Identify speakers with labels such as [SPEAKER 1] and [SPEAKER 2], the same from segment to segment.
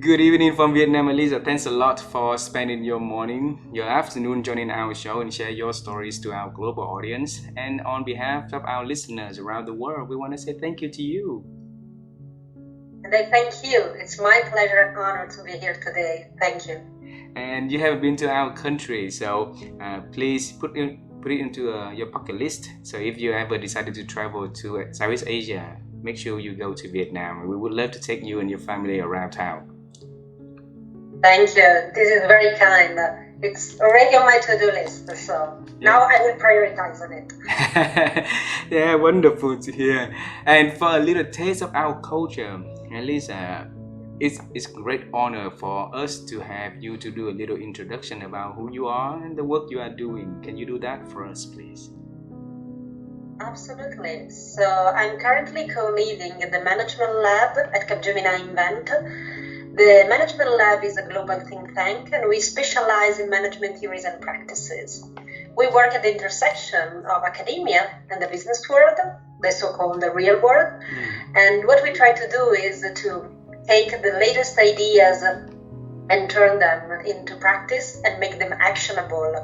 [SPEAKER 1] Good evening from Vietnam, Elisa. Thanks a lot for spending your morning, your afternoon joining our show and share your stories to our global audience. And on behalf of our listeners around the world, we want to say thank you to you.
[SPEAKER 2] And I thank you. It's my pleasure and honor to be here today. Thank you.
[SPEAKER 1] And you haven't been to our country, so please put it into your bucket list. So if you ever decided to travel to Southeast Asia, make sure you go to Vietnam. We would love to take you and your family around town.
[SPEAKER 2] Thank you. This is very kind. It's already on my to-do list, so now I will prioritize on it.
[SPEAKER 1] Yeah, wonderful to hear. And for a little taste of our culture, Elisa, it's a great honor for us to have you to do a little introduction about who you are and the work you are doing. Can you do that for us, please?
[SPEAKER 2] Absolutely. So I'm currently co-leading the Management Lab at Capgimini Invent. The Management Lab is a global think tank, and we specialize in management theories and practices. We work at the intersection of academia and the business world, the so-called the real world. And what we try to do is to take the latest ideas and turn them into practice and make them actionable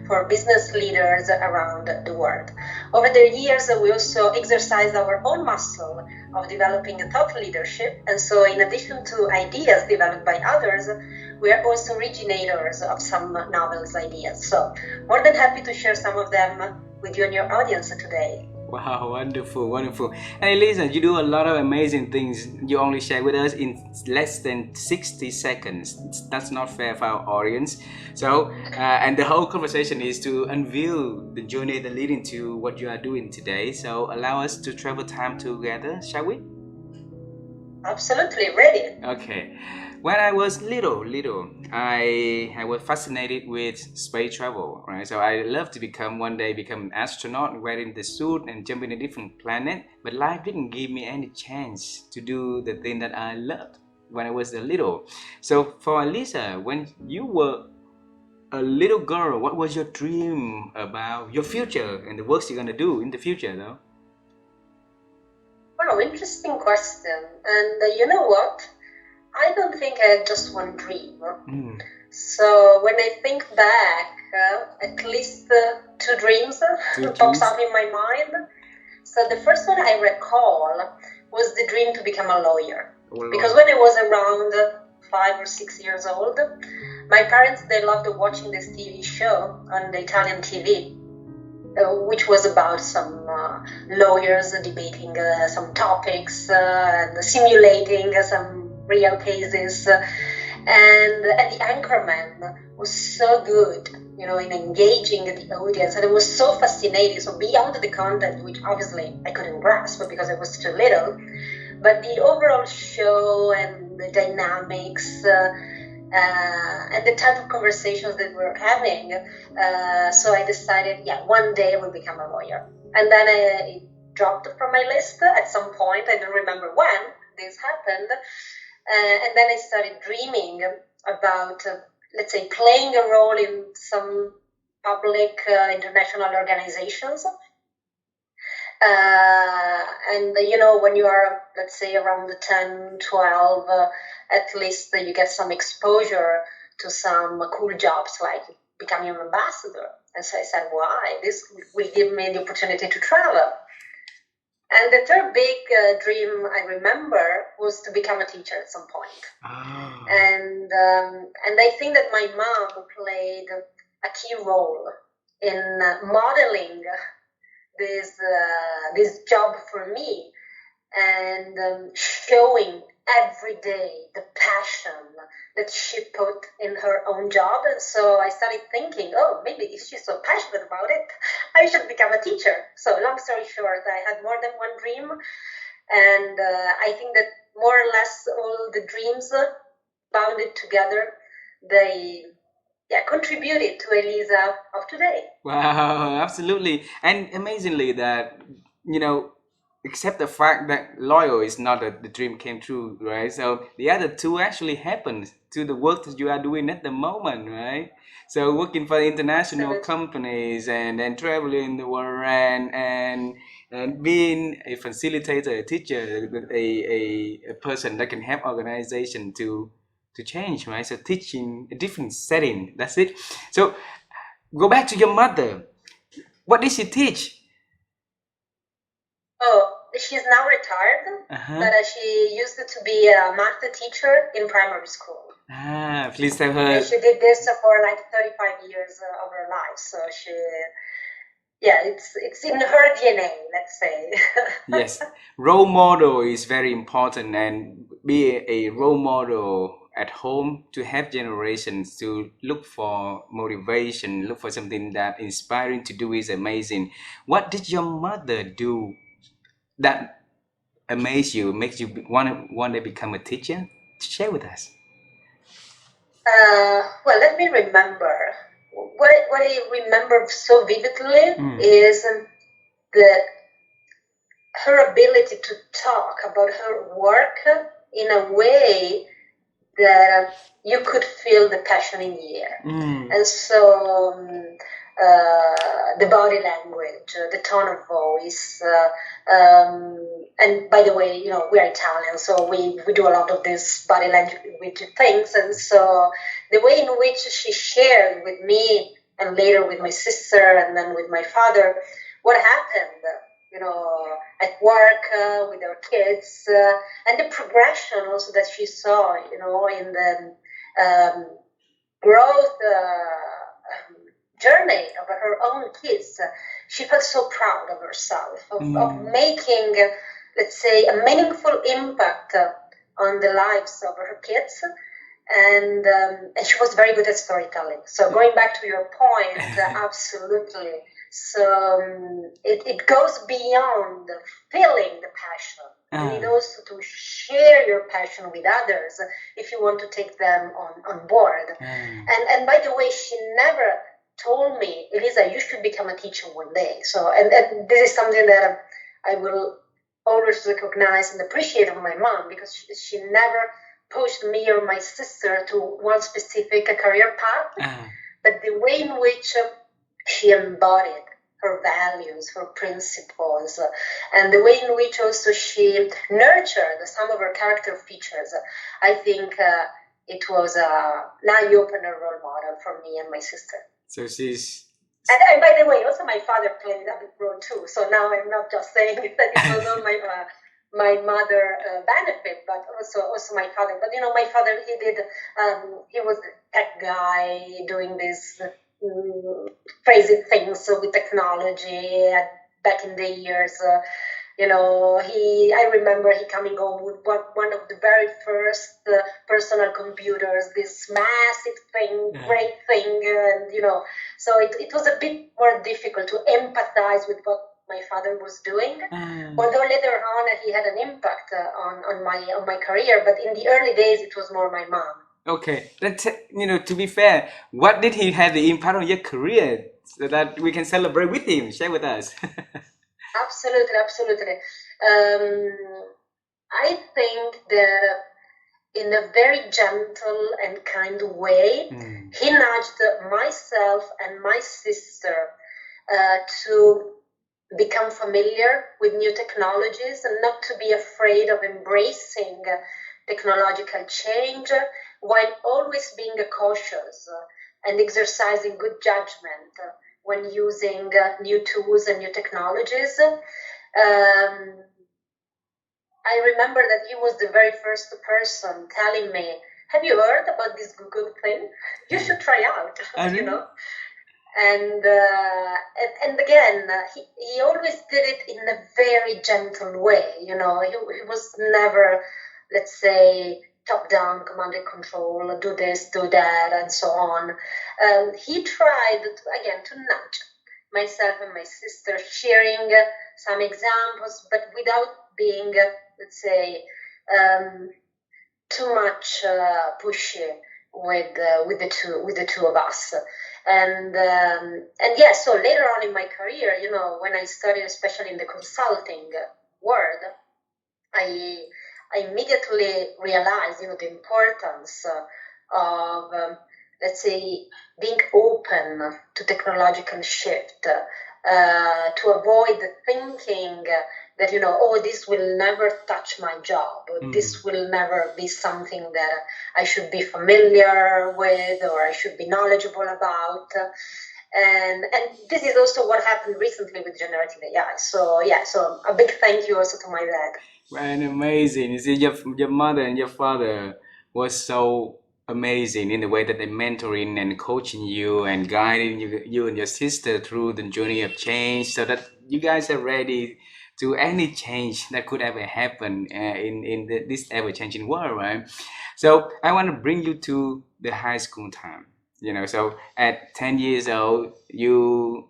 [SPEAKER 2] for business leaders around the world. Over the years, we also exercised our own muscle of developing a thought leadership. And so in addition to ideas developed by others, we are also originators of some novels ideas. So more than happy to share some of them with you and your audience today.
[SPEAKER 1] Wow, wonderful, wonderful. And Elisa, you do a lot of amazing things. You only share with us in less than 60 seconds. That's not fair for our audience. So, and the whole conversation is to unveil the journey that leading to what you are doing today. So, allow us to travel time together, shall we?
[SPEAKER 2] Absolutely, ready.
[SPEAKER 1] Okay. When I was little, I was fascinated with space travel, right? So I love to one day become an astronaut, wearing the suit and jump in a different planet. But life didn't give me any chance to do the thing that I loved when I was little. So for Elisa, when you were a little girl, what was your dream about your future and the works you're gonna do in the future, though?
[SPEAKER 2] Wow, interesting question. And you know what? I don't think I had just one dream. So when I think back, at least two dreams pops up in my mind. So the first one I recall was the dream to become a lawyer. Because when I was around 5 or 6 years old, my parents, they loved watching this TV show on the Italian TV, which was about some lawyers debating some topics and simulating some real cases, and the anchorman was so good, in engaging the audience, and it was so fascinating. So beyond the content, which obviously I couldn't grasp because I was too little, but the overall show and the dynamics and the type of conversations that we're having, so I decided, one day I will become a lawyer. And then it dropped from my list at some point. I don't remember when this happened. And then I started dreaming about, let's say, playing a role in some public international organizations. And when you are, let's say, around 10, 12, at least you get some exposure to some cool jobs like becoming an ambassador. And so I said, why? This will give me the opportunity to travel. And the third big dream I remember was to become a teacher at some point. Oh. And I think that my mom played a key role in modeling this job for me, and showing every day the passion that she put in her own job. And so I started thinking, maybe if she's so passionate about it, I should become a teacher. So long story short, I had more than one dream, and I think that more or less all the dreams bounded together, they contributed to Elisa of today.
[SPEAKER 1] Wow, absolutely. And amazingly that, except the fact that loyal is not the dream came true, right? So the other two actually happened to the work that you are doing at the moment, right? So working for international companies and then traveling the world and being a facilitator, a teacher, a person that can help organization to to change, right? So teaching a different setting. That's it. So go back to your mother. What did she teach?
[SPEAKER 2] Oh, she's now retired, but she used to be a math teacher in primary school.
[SPEAKER 1] Please tell her.
[SPEAKER 2] And she did this for like 35 years of her life. So she, yeah, it's in her DNA, let's say.
[SPEAKER 1] Yes, role model is very important, and be a role model at home to help generations to look for motivation, look for something that inspiring to do is amazing. What did your mother do that amazed you, makes you want to become a teacher? Share with us.
[SPEAKER 2] Well, let me remember. What I remember so vividly is the her ability to talk about her work in a way that you could feel the passion in the air. And so the body language, the tone of voice, and by the way, you know, we're Italian, so we do a lot of this body language things. And so the way in which she shared with me and later with my sister and then with my father what happened, you know, at work with our kids, and the progression also that she saw, you know, in the growth journey of her own kids. She felt so proud of herself, of making, let's say, a meaningful impact on the lives of her kids. And she was very good at storytelling. So going back to your point, absolutely. So it goes beyond feeling the passion. You need also to share your passion with others if you want to take them on board. And by the way, she never told me, Elisa, you should become a teacher one day. So and this is something that I will always recognize and appreciate of my mom, because she never pushed me or my sister to one specific career path, but the way in which she embodied her values, her principles, and the way in which also she nurtured some of her character features, I think it was an eye-opener role model for me and my sister.
[SPEAKER 1] So she's...
[SPEAKER 2] And by the way, also my father played a big role too. So now I'm not just saying that it was all my mother benefit, but also my father. But you know, my father, he was the tech guy doing these crazy things with technology back in the years. You know, I remember he coming home with one of the very first personal computers, this massive thing, great thing, and you know, so it was a bit more difficult to empathize with what my father was doing. Although later on he had an impact on my career, but in the early days it was more my mom.
[SPEAKER 1] Okay, let's, you know, to be fair, what did he have the impact on your career so that we can celebrate with him? Share with us.
[SPEAKER 2] Absolutely. I think that in a very gentle and kind way, he nudged myself and my sister to become familiar with new technologies and not to be afraid of embracing technological change, while always being cautious and exercising good judgment when using new tools and new technologies. I remember that he was the very first person telling me, have you heard about this Google thing? You should try out, you know? And again, he always did it in a very gentle way, you know? He was never, let's say, top-down, command and control, do this, do that, and so on. He tried, again, to nudge myself and my sister, sharing some examples, but without being, let's say, too much pushy with the two of us. And yeah, so later on in my career, you know, when I studied, especially in the consulting world, I immediately realized, you know, the importance of, let's say, being open to technological shift, to avoid thinking that, oh, this will never touch my job. This will never be something that I should be familiar with or I should be knowledgeable about. And this is also what happened recently with generative AI. So so a big thank you also to my dad.
[SPEAKER 1] And amazing. You see, your mother and your father was so amazing in the way that they mentoring and coaching you and guiding you and your sister through the journey of change, so that you guys are ready to any change that could ever happen in this ever changing world, right? So I want to bring you to the high school time. So at 10 years old, you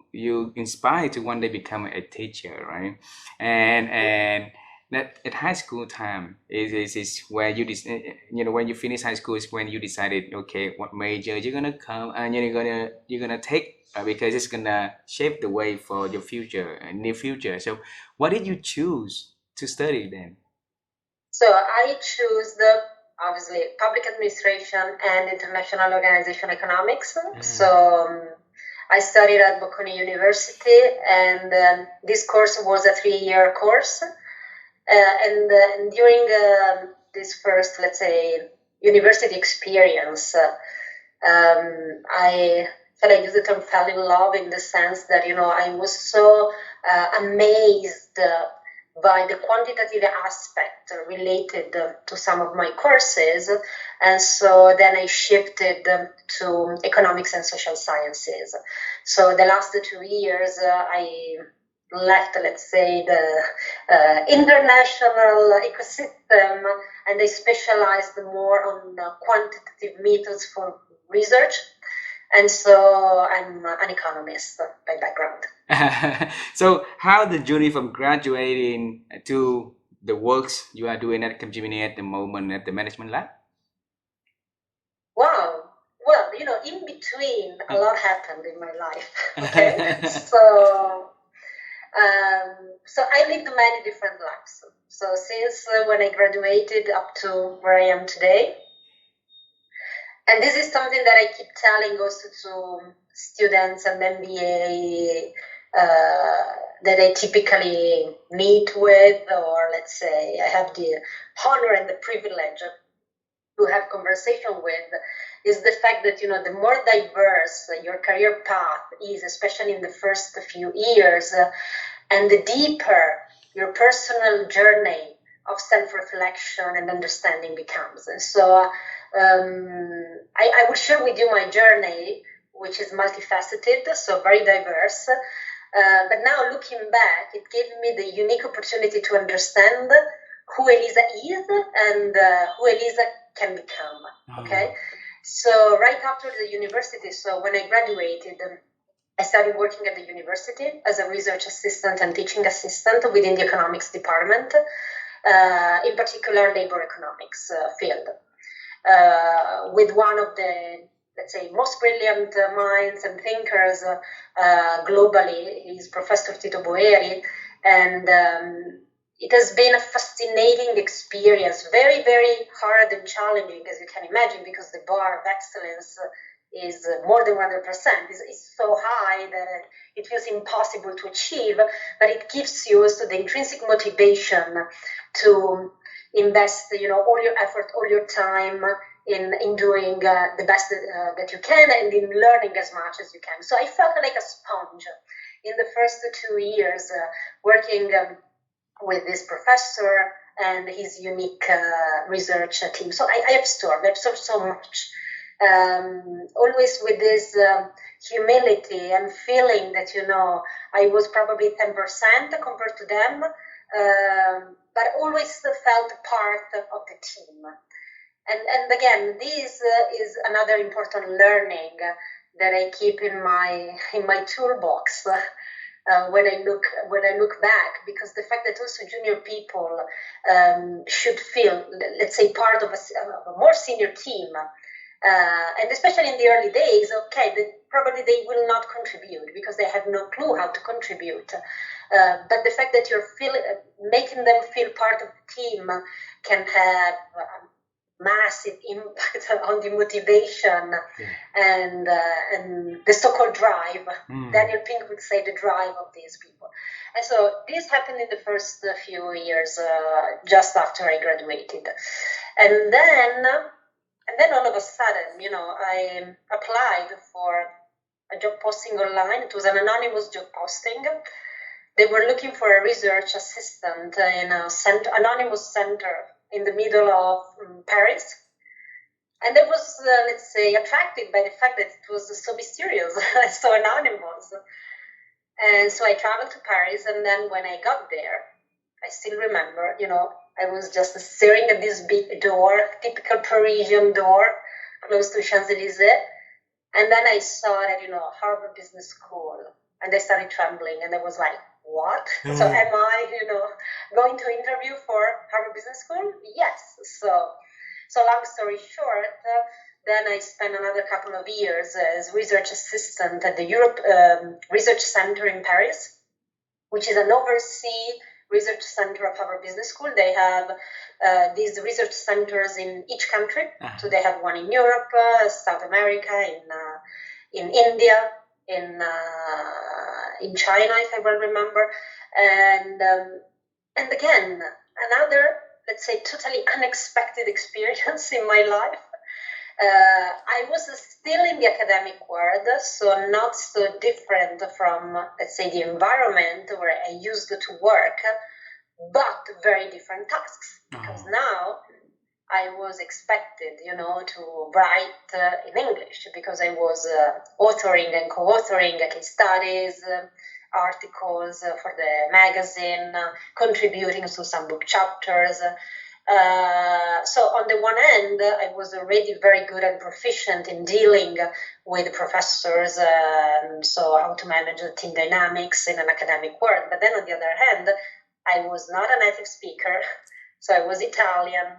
[SPEAKER 1] inspired to one day become a teacher, right? And that at high school time is where when you finish high school is when you decided, okay, what major you're gonna come and you're gonna take, because it's gonna shape the way for your future, near future. So what did you choose to study then?
[SPEAKER 2] So I choose obviously public administration and international organization economics. So I studied at Bocconi University, and this course was a 3-year course. And during this first, let's say, university experience, I use the term fell in love, in the sense that, I was so amazed by the quantitative aspect related to some of my courses. And so then I shifted to economics and social sciences. So the last 2 years, I left, let's say, the international ecosystem, and I specialized more on quantitative methods for research. And so I'm an economist by background.
[SPEAKER 1] So how the journey from graduating to the works you are doing at Capgimini at the moment at the management lab?
[SPEAKER 2] Wow. Well, in between, a lot happened in my life. Okay. So I lived many different lives. So since when I graduated up to where I am today, and this is something that I keep telling also to students and MBA that I typically meet with, or let's say I have the honor and the privilege to have conversation with, is the fact that, the more diverse your career path is, especially in the first few years, and the deeper your personal journey of self-reflection and understanding becomes. And so I will share with you my journey, which is multifaceted, so very diverse. But now looking back, it gave me the unique opportunity to understand who Elisa is and who Elisa can become. Okay, so right after the university, so when I graduated, I started working at the university as a research assistant and teaching assistant within the economics department, in particular labor economics field, with one of the, let's say, most brilliant minds and thinkers globally. He's Professor Tito Boeri, and it has been a fascinating experience, very, very hard and challenging, as you can imagine, because the bar of excellence is more than 100%. It's so high that it feels impossible to achieve, but it gives you also the intrinsic motivation to invest, all your effort, all your time in doing the best that you can, and in learning as much as you can. So I felt like a sponge in the first 2 years working with this professor and his unique research team. So I absorbed so much. Always with this humility and feeling that, I was probably 10% compared to them, but always felt part of the team. And again, this is another important learning that I keep in my toolbox when I look back, because the fact that also junior people should feel, let's say, part of a more senior team. And especially in the early days, probably they will not contribute because they have no clue how to contribute. But the fact that you're making them feel part of the team can have massive impact on the motivation and the so-called drive. Daniel Pink would say the drive of these people. And so this happened in the first few years, just after I graduated. And then all of a sudden, I applied for a job posting online. It was an anonymous job posting. They were looking for a research assistant in a anonymous center in the middle of Paris. And I was, let's say, attracted by the fact that it was so mysterious, so anonymous. And so I traveled to Paris, and then when I got there, I still remember, I was just staring at this big door, typical Parisian door, close to Champs-Élysées. And then I saw that, Harvard Business School, and I started trembling, and I was like, what? So am I, going to interview for Harvard Business School? Yes. So long story short, then I spent another couple of years as research assistant at the Europe Research Center in Paris, which is an overseas research center of Harvard Business School. They have these research centers in each country. So they have one in Europe, South America, in India, in China, if I well remember, and again another, let's say, totally unexpected experience in my life. I was still in the academic world, so not so different from, let's say, the environment where I used to work, but very different tasks, because now I was expected, to write in English, because I was authoring and co-authoring case studies, articles for the magazine, contributing to some book chapters. So on the one hand, I was already very good and proficient in dealing with professors, so how to manage the team dynamics in an academic world. But then on the other hand, I was not a native speaker, so I was Italian,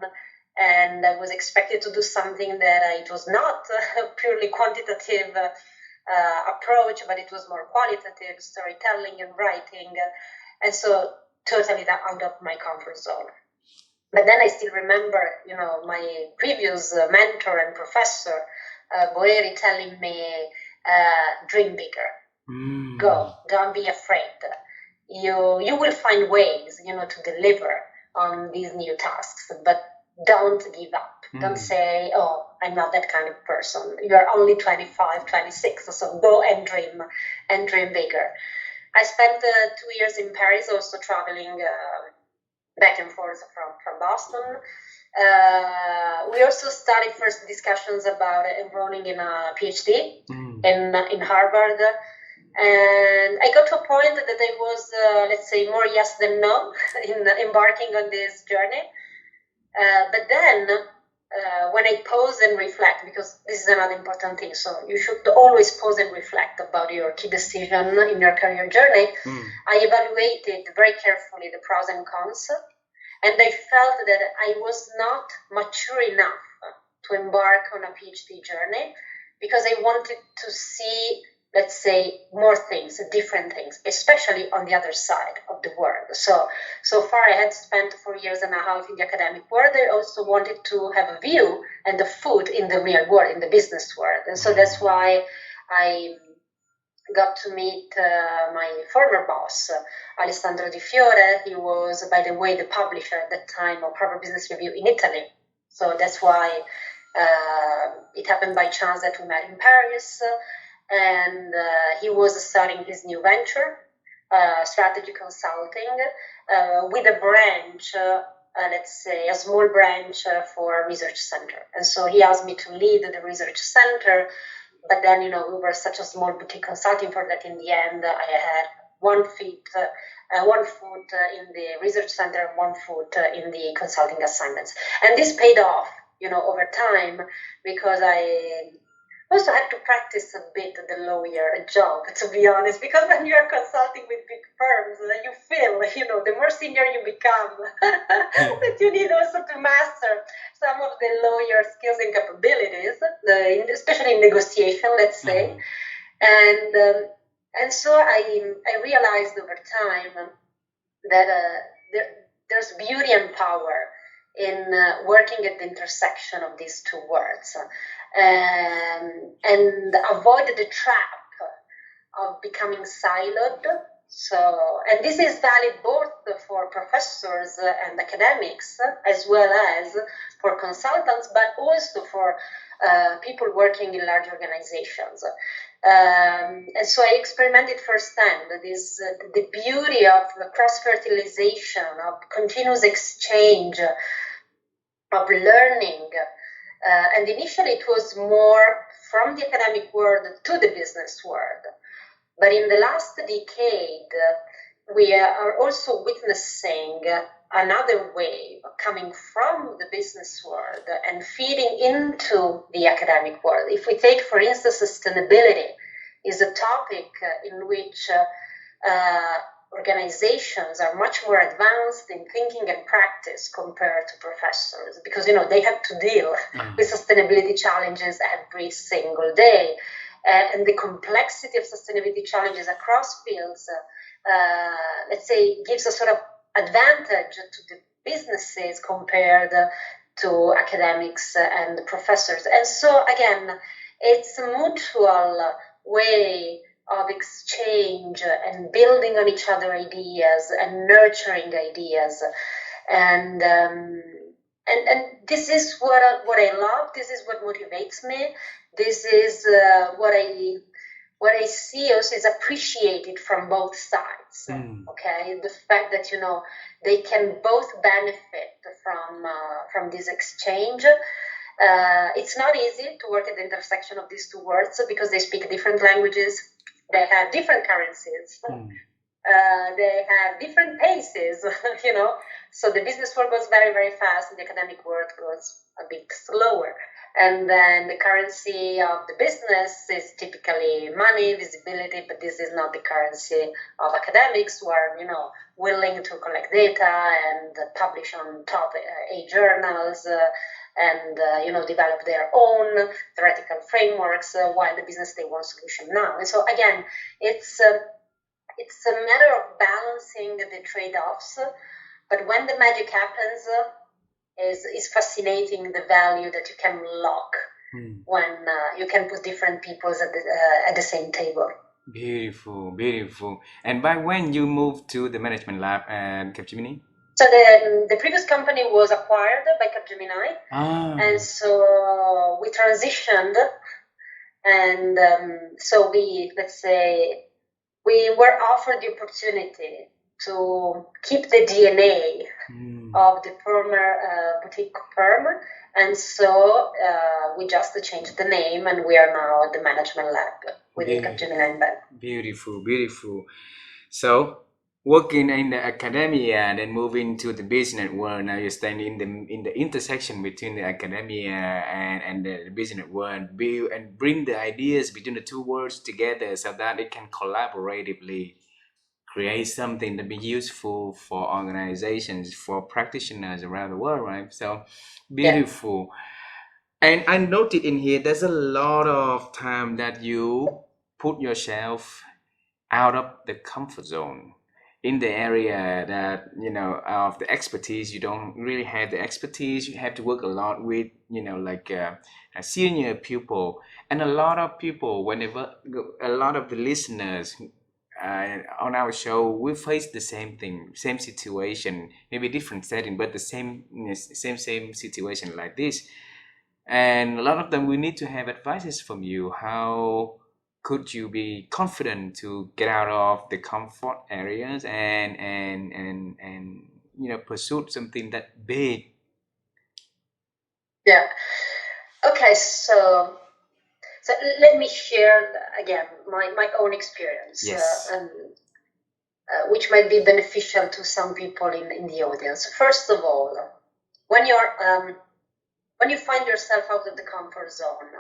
[SPEAKER 2] and I was expected to do something that it was not a purely quantitative approach, but it was more qualitative, storytelling and writing, and so totally out of my comfort zone. But then I still remember, my previous mentor and professor, Boeri, telling me, dream bigger, go, don't be afraid. You will find ways, to deliver on these new tasks, but don't give up. Don't say, oh, I'm not that kind of person. You're only 25, 26, so go and dream bigger. I spent 2 years in Paris, also traveling back and forth from Boston. We also started first discussions about enrolling in a PhD in Harvard. And I got to a point that I was, let's say, more yes than no in embarking on this journey. But then when I pause and reflect, because this is another important thing, so you should always pause and reflect about your key decision in your career journey. I evaluated very carefully the pros and cons, and I felt that I was not mature enough to embark on a PhD journey, because I wanted to see, let's say, more things, different things, especially on the other side of the world. So far I had spent 4 years and a half in the academic world. I also wanted to have a view and a foot in the real world, in the business world. And so that's why I got to meet my former boss, Alessandro Di Fiore. He was, by the way, the publisher at that time of Harvard Business Review in Italy. So that's why it happened by chance that we met in Paris. And he was starting his new venture, strategy consulting, with a branch, let's say a small branch for research center. And so he asked me to lead the research center, but then, we were such a small boutique consulting firm that in the end I had one foot in the research center and one foot in the consulting assignments. And this paid off, over time, because I also had to practice a bit the lawyer job, to be honest, because when you're consulting with big firms, you feel, the more senior you become, that you need also to master some of the lawyer skills and capabilities, especially in negotiation, let's say. And so I realized over time that there's beauty and power in working at the intersection of these two words, and avoid the trap of becoming siloed. So, and this is valid both for professors and academics, as well as for consultants, but also for people working in large organizations. And so I experimented firsthand the beauty of cross-fertilization, of continuous exchange, of learning. And initially it was more from the academic world to the business world. But in the last decade, we are also witnessing another wave coming from the business world and feeding into the academic world. If we take, for instance, sustainability is a topic in which organizations are much more advanced in thinking and practice compared to professors, because they have to deal with sustainability challenges every single day. And the complexity of sustainability challenges across fields, let's say, gives a sort of advantage to the businesses compared to academics and professors. And so, again, it's a mutual way of exchange and building on each other ideas and nurturing ideas. And this is what I love. This is what motivates me. This is what I see also is appreciated from both sides. Okay, the fact that they can both benefit from this exchange. It's not easy to work at the intersection of these two words because they speak different languages. They have different currencies. They have different paces, So the business world goes very, very fast, and the academic world goes a bit slower. And then the currency of the business is typically money, visibility, but this is not the currency of academics, who are, willing to collect data and publish on top A journals and develop their own theoretical frameworks, while the business, they want solution now. And so again, it's a matter of balancing the trade-offs, but when the magic happens, is fascinating, the value that you can unlock when you can put different peoples at the same table.
[SPEAKER 1] Beautiful, beautiful. And by when you moved to the management lab at Capgimini?
[SPEAKER 2] So the previous company was acquired by Capgimini, and so we transitioned, and so we were offered the opportunity to keep the DNA of the former boutique firm, and so we just changed the name, and we are now at the management lab within Capgemini Bank.
[SPEAKER 1] Beautiful, beautiful. So, working in the academia and then moving to the business world, now you're standing in the intersection between the academia and the business world, build and bring the ideas between the two worlds together so that it can collaboratively create something to be useful for organizations, for practitioners around the world, right? So beautiful. Yeah. And I noted in here there's a lot of time that you put yourself out of the comfort zone in the area that of the expertise. You don't really have the expertise. You have to work a lot with a senior pupil, and a lot of people, whenever a lot of the listeners on our show, we face the same thing, same situation, maybe different setting, but the same situation like this. And a lot of them, we need to have advices from you. How could you be confident to get out of the comfort areas and pursue something that big?
[SPEAKER 2] Yeah. Okay. So let me share again my own experience,
[SPEAKER 1] yes.
[SPEAKER 2] Which might be beneficial to some people in the audience. First of all, when you find yourself out of the comfort zone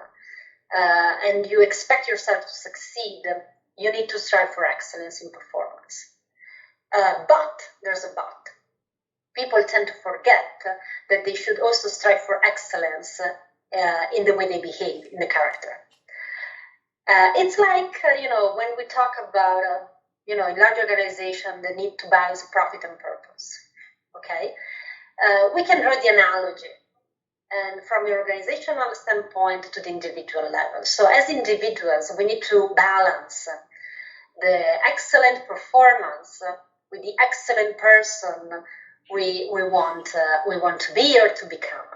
[SPEAKER 2] and you expect yourself to succeed, you need to strive for excellence in performance. But there's a but. People tend to forget that they should also strive for excellence in the way they behave, in the character. It's like, when we talk about, in large organization, the need to balance profit and purpose. Okay? we can draw the analogy, and from the organizational standpoint to the individual level. So as individuals, we need to balance the excellent performance with the excellent person we want to be or to become.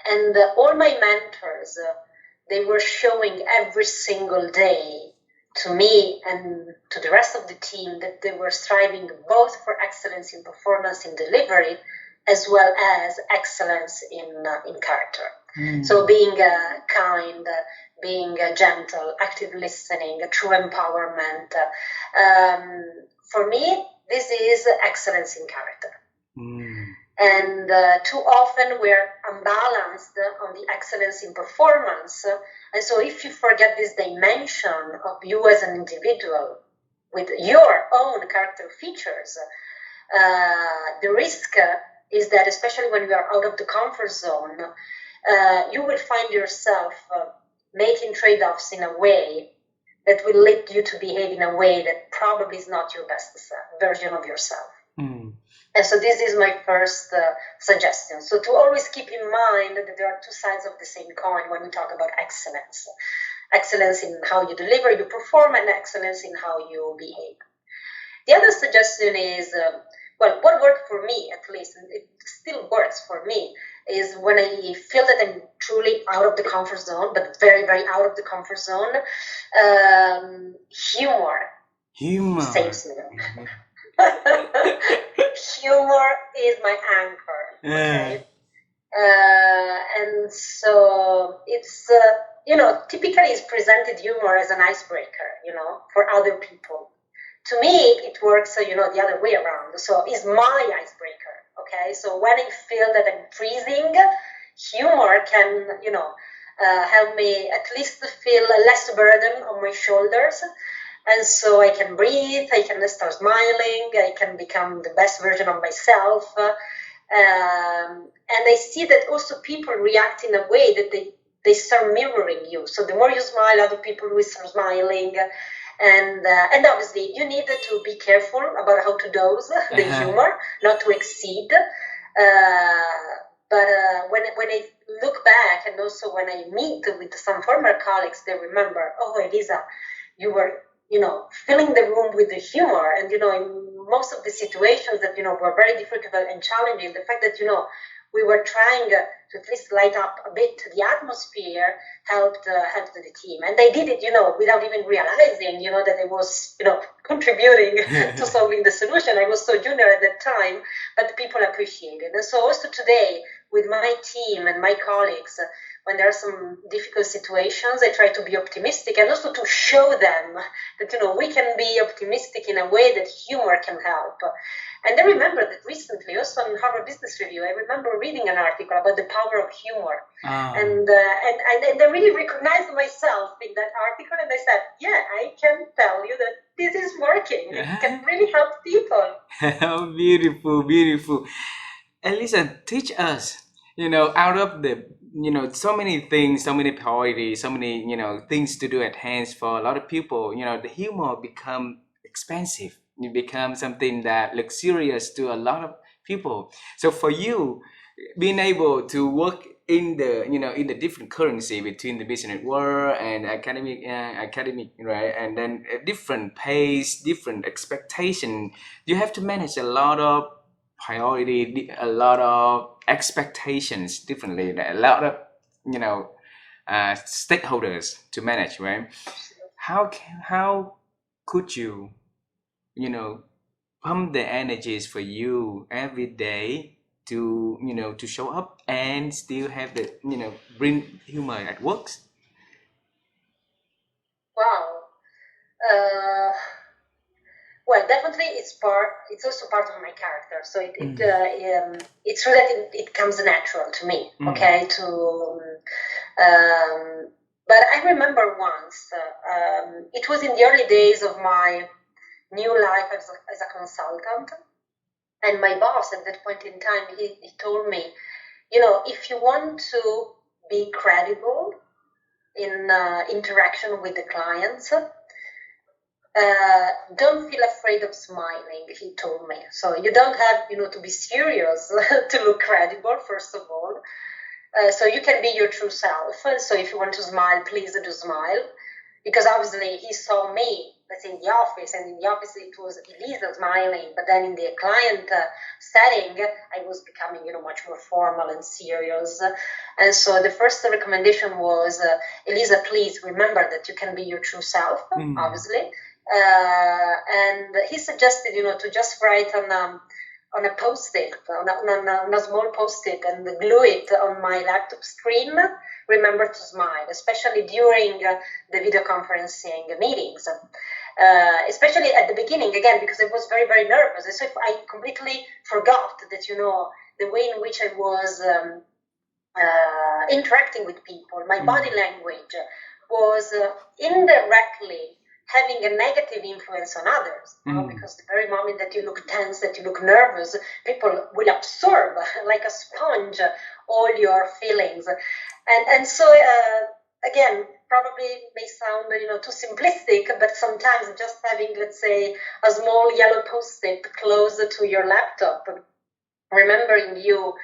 [SPEAKER 2] And all my mentors, they were showing every single day to me and to the rest of the team that they were striving both for excellence in performance in delivery as well as excellence in character. So being kind, being gentle, active listening, true empowerment. For me, this is excellence in character. And too often we're unbalanced on the excellence in performance. And so if you forget this dimension of you as an individual with your own character features, the risk is that, especially when you are out of the comfort zone, you will find yourself making trade-offs in a way that will lead you to behave in a way that probably is not your best version of yourself. And so this is my first suggestion. So to always keep in mind that there are two sides of the same coin when we talk about excellence. Excellence in how you deliver, you perform, and excellence in how you behave. The other suggestion is, what worked for me, at least, and it still works for me, is when I feel that I'm truly out of the comfort zone, but very, very out of the comfort zone, humor saves me. Humor is my anchor, okay? And so it's, typically it's presented humor as an icebreaker, for other people. To me, it works, the other way around. So it's my icebreaker, okay? So when I feel that I'm freezing, humor can, help me at least feel less burden on my shoulders. And so I can breathe, I can start smiling, I can become the best version of myself. And I see that also people react in a way that they start mirroring you. So the more you smile, other people will start smiling. And obviously, you need to be careful about how to dose the humor, not to exceed. But when I look back, and also when I meet with some former colleagues, they remember, oh, Elisa, you were, filling the room with the humor. And, in most of the situations that, were very difficult and challenging, the fact that, we were trying to at least light up a bit the atmosphere helped the team. And they did it, without even realizing, that I was, contributing to solving the solution. I was so junior at that time, but people appreciated it. And so also today, with my team and my colleagues, when there are some difficult situations, I try to be optimistic and also to show them that, we can be optimistic in a way that humor can help. And I remember that recently, also in Harvard Business Review, I remember reading an article about the power of humor. And I really recognized myself in that article, and I said, yeah, I can tell you that this is working. It can really help people.
[SPEAKER 1] Beautiful, beautiful. Elisa, teach us, out of the, so many things, so many priorities, so many, things to do at hands for a lot of people, the humor become expensive. It becomes something that luxurious to a lot of people. So for you, being able to work in the, in the different currency between the business world and academic, right? And then a different pace, different expectation. You have to manage a lot of priority, a lot of expectations differently, a lot of stakeholders to manage, right? How could you pump the energies for you every day to to show up and still have the bring humor at work?
[SPEAKER 2] Wow. Well, definitely, it's also part of my character. So it's true that it comes natural to me. Okay, but I remember once. It was in the early days of my new life as a consultant, and my boss at that point in time, he told me, if you want to be credible in interaction with the clients, don't feel afraid of smiling, he told me. So you don't have, to be serious to look credible, first of all. So you can be your true self. So if you want to smile, please do smile. Because obviously he saw me, let's say in the office, and in the office it was Elisa smiling, but then in the client setting, I was becoming, much more formal and serious. And so the first recommendation was, Elisa, please remember that you can be your true self, obviously. And he suggested, to just write on a post-it, on a small post-it, and glue it on my laptop screen. Remember to smile, especially during the video conferencing meetings, especially at the beginning, again, because I was very, very nervous. So if I completely forgot that, the way in which I was interacting with people, my body language was indirectly having a negative influence on others, because the very moment that you look tense, that you look nervous, people will absorb like a sponge all your feelings. And so, again, probably may sound, too simplistic, but sometimes just having, let's say, a small yellow post-it close to your laptop, remembering you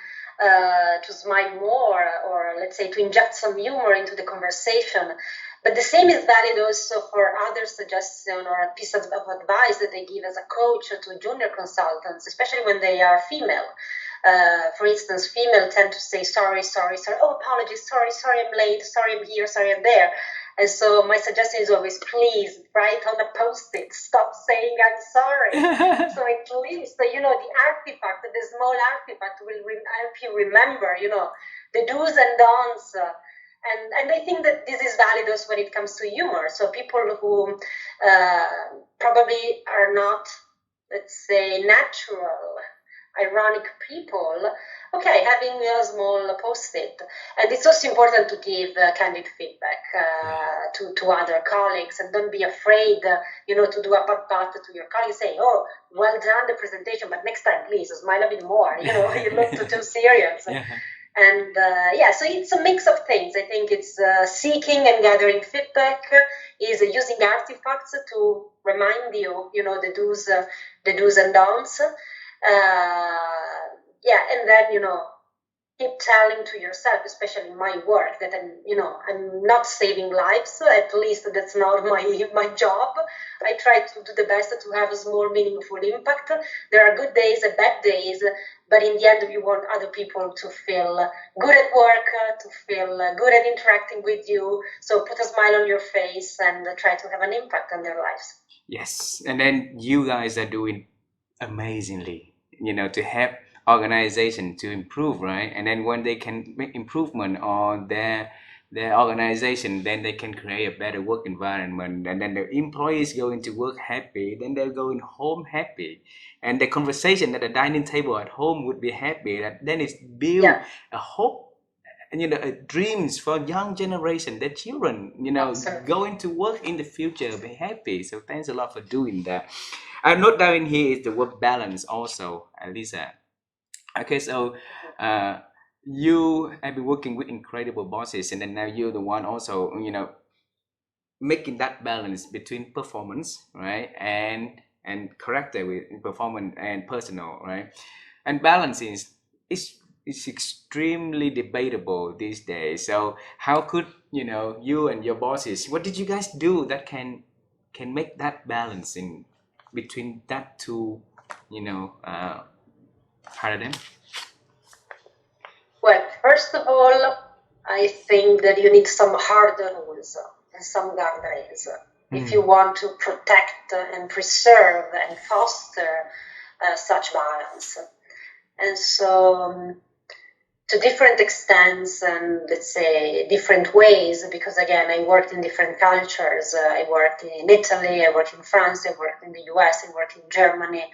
[SPEAKER 2] to smile more, or let's say to inject some humor into the conversation. But the same is valid also for other suggestion or a piece of advice that they give as a coach to junior consultants, especially when they are female. For instance, female tend to say sorry, oh, apologies, sorry, I'm late, sorry, I'm here, sorry, I'm there. And so my suggestion is always, please write on a post-it, stop saying I'm sorry. So at least, the artifact, the small artifact will help you remember, the do's and don'ts. And I think that this is valid also when it comes to humor. So people who probably are not, let's say, natural, ironic people, okay, having a small post-it. And it's also important to give candid feedback to other colleagues, and don't be afraid, to do a pat to your colleagues, say, oh, well done the presentation, but next time, please, smile a bit more, you look too serious. Yeah. And so it's a mix of things. I think it's seeking and gathering feedback, is using artifacts to remind you, the do's and don'ts. And then, keep telling to yourself, especially in my work, that I'm not saving lives. At least that's not my job. I try to do the best to have a small, meaningful impact. There are good days and bad days, but in the end, you want other people to feel good at work, to feel good at interacting with you. So put a smile on your face and try to have an impact on their lives.
[SPEAKER 1] Yes, and then you guys are doing amazingly, to help organization to improve, right? And then when they can make improvement on their organization, then they can create a better work environment, and then the employees going to work happy, then they're going home happy, and the conversation at the dining table at home would be happy. That then it's build a hope and dreams for young generation, their children, going to work in the future, be happy. So thanks a lot for doing that. I note down in here is the work balance also, Elisa. Okay, so you have been working with incredible bosses, and then now you're the one also, making that balance between performance, right, and character with performance and personal, right, and balance is extremely debatable these days. So how could you and your bosses, what did you guys do that can make that balance in between that two paradigm?
[SPEAKER 2] Well, first of all, I think that you need some hard rules and some guardrails if you want to protect and preserve and foster such balance. And so, to different extents and, let's say, different ways, because again, I worked in different cultures. I worked in Italy, I worked in France, I worked in the US, I worked in Germany.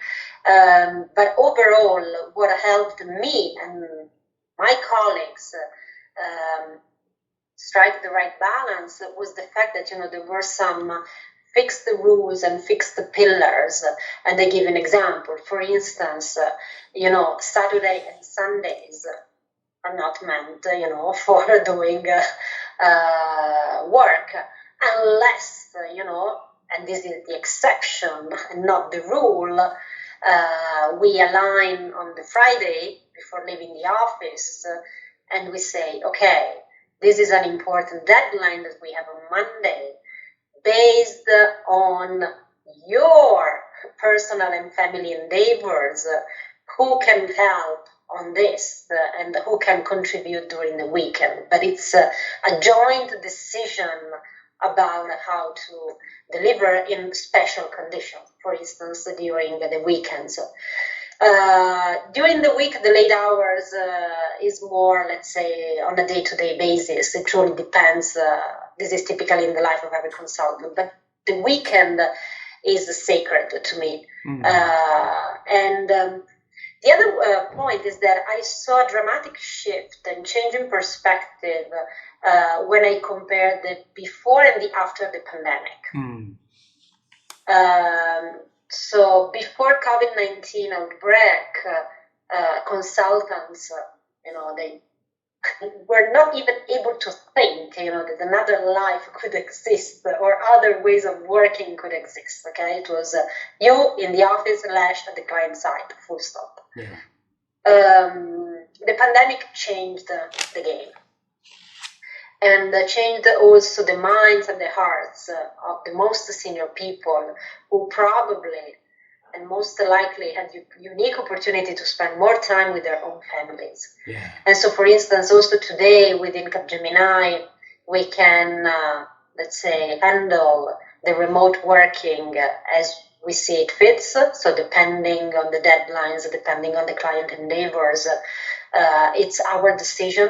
[SPEAKER 2] But overall, what helped me and my colleagues strike the right balance was the fact that there were some fixed rules and fixed pillars. And I give an example. For instance, Saturday and Sundays are not meant, for doing work, unless and this is the exception and not the rule, we align on the Friday before leaving the office, and we say, okay, this is an important deadline that we have on Monday, based on your personal and family endeavors, who can help on this and who can contribute during the weekend. But it's a joint decision about how to deliver in special conditions, for instance, during the weekends. During the week, the late hours is more, let's say, on a day-to-day basis. It truly depends. This is typically in the life of every consultant, but the weekend is sacred to me. And the other point is that I saw a dramatic shift and change in perspective when I compared the before and the after the pandemic. So before COVID-19 outbreak, consultants, they were not even able to think, that another life could exist or other ways of working could exist. Okay, it was you in the office / at the client side, full stop.
[SPEAKER 1] Yeah.
[SPEAKER 2] The pandemic changed the game. And changed also the minds and the hearts of the most senior people who probably and most likely had unique opportunity to spend more time with their own families.
[SPEAKER 1] Yeah.
[SPEAKER 2] And so, for instance, also today within Capgemini, we can, let's say, handle the remote working as we see it fits. So depending on the deadlines, depending on the client endeavors, it's our decision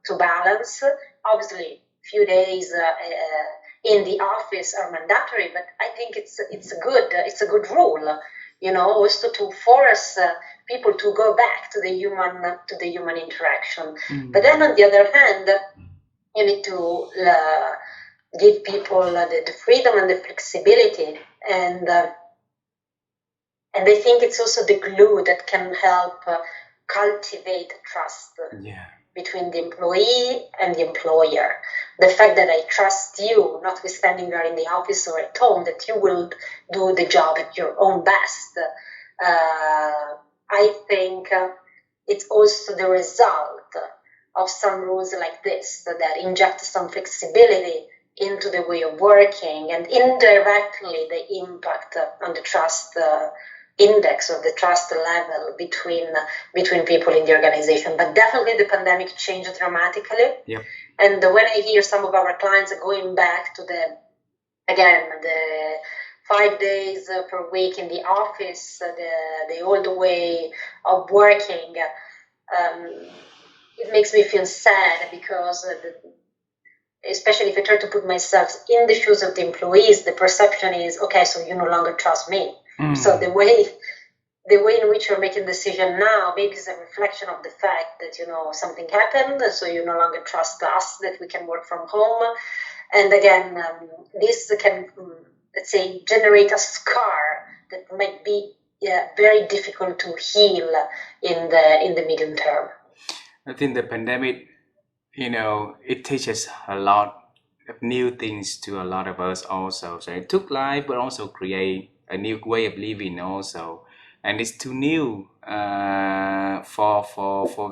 [SPEAKER 2] to balance. Obviously, few days in the office are mandatory, but I think it's a good rule, also to force people to go back to the human interaction. But then on the other hand, you need to give people the freedom and the flexibility, and I think it's also the glue that can help cultivate trust.
[SPEAKER 1] Yeah.
[SPEAKER 2] Between the employee and the employer. The fact that I trust you, notwithstanding you are in the office or at home, that you will do the job at your own best. I think it's also the result of some rules like this that inject some flexibility into the way of working, and indirectly they impact on the trust index or the trust level between people in the organization. But definitely the pandemic changed dramatically.
[SPEAKER 1] Yep.
[SPEAKER 2] And when I hear some of our clients going back to the 5 days per week in the office, the old way of working, it makes me feel sad, because especially if I try to put myself in the shoes of the employees, the perception is, okay, so you no longer trust me. So the way in which you're making decision now maybe is a reflection of the fact that something happened, so you no longer trust us that we can work from home. And again, this can, let's say, generate a scar that might be very difficult to heal in the medium term.
[SPEAKER 1] I think the pandemic, it teaches a lot of new things to a lot of us also. So it took life, but also create a new way of living also, and it's too new for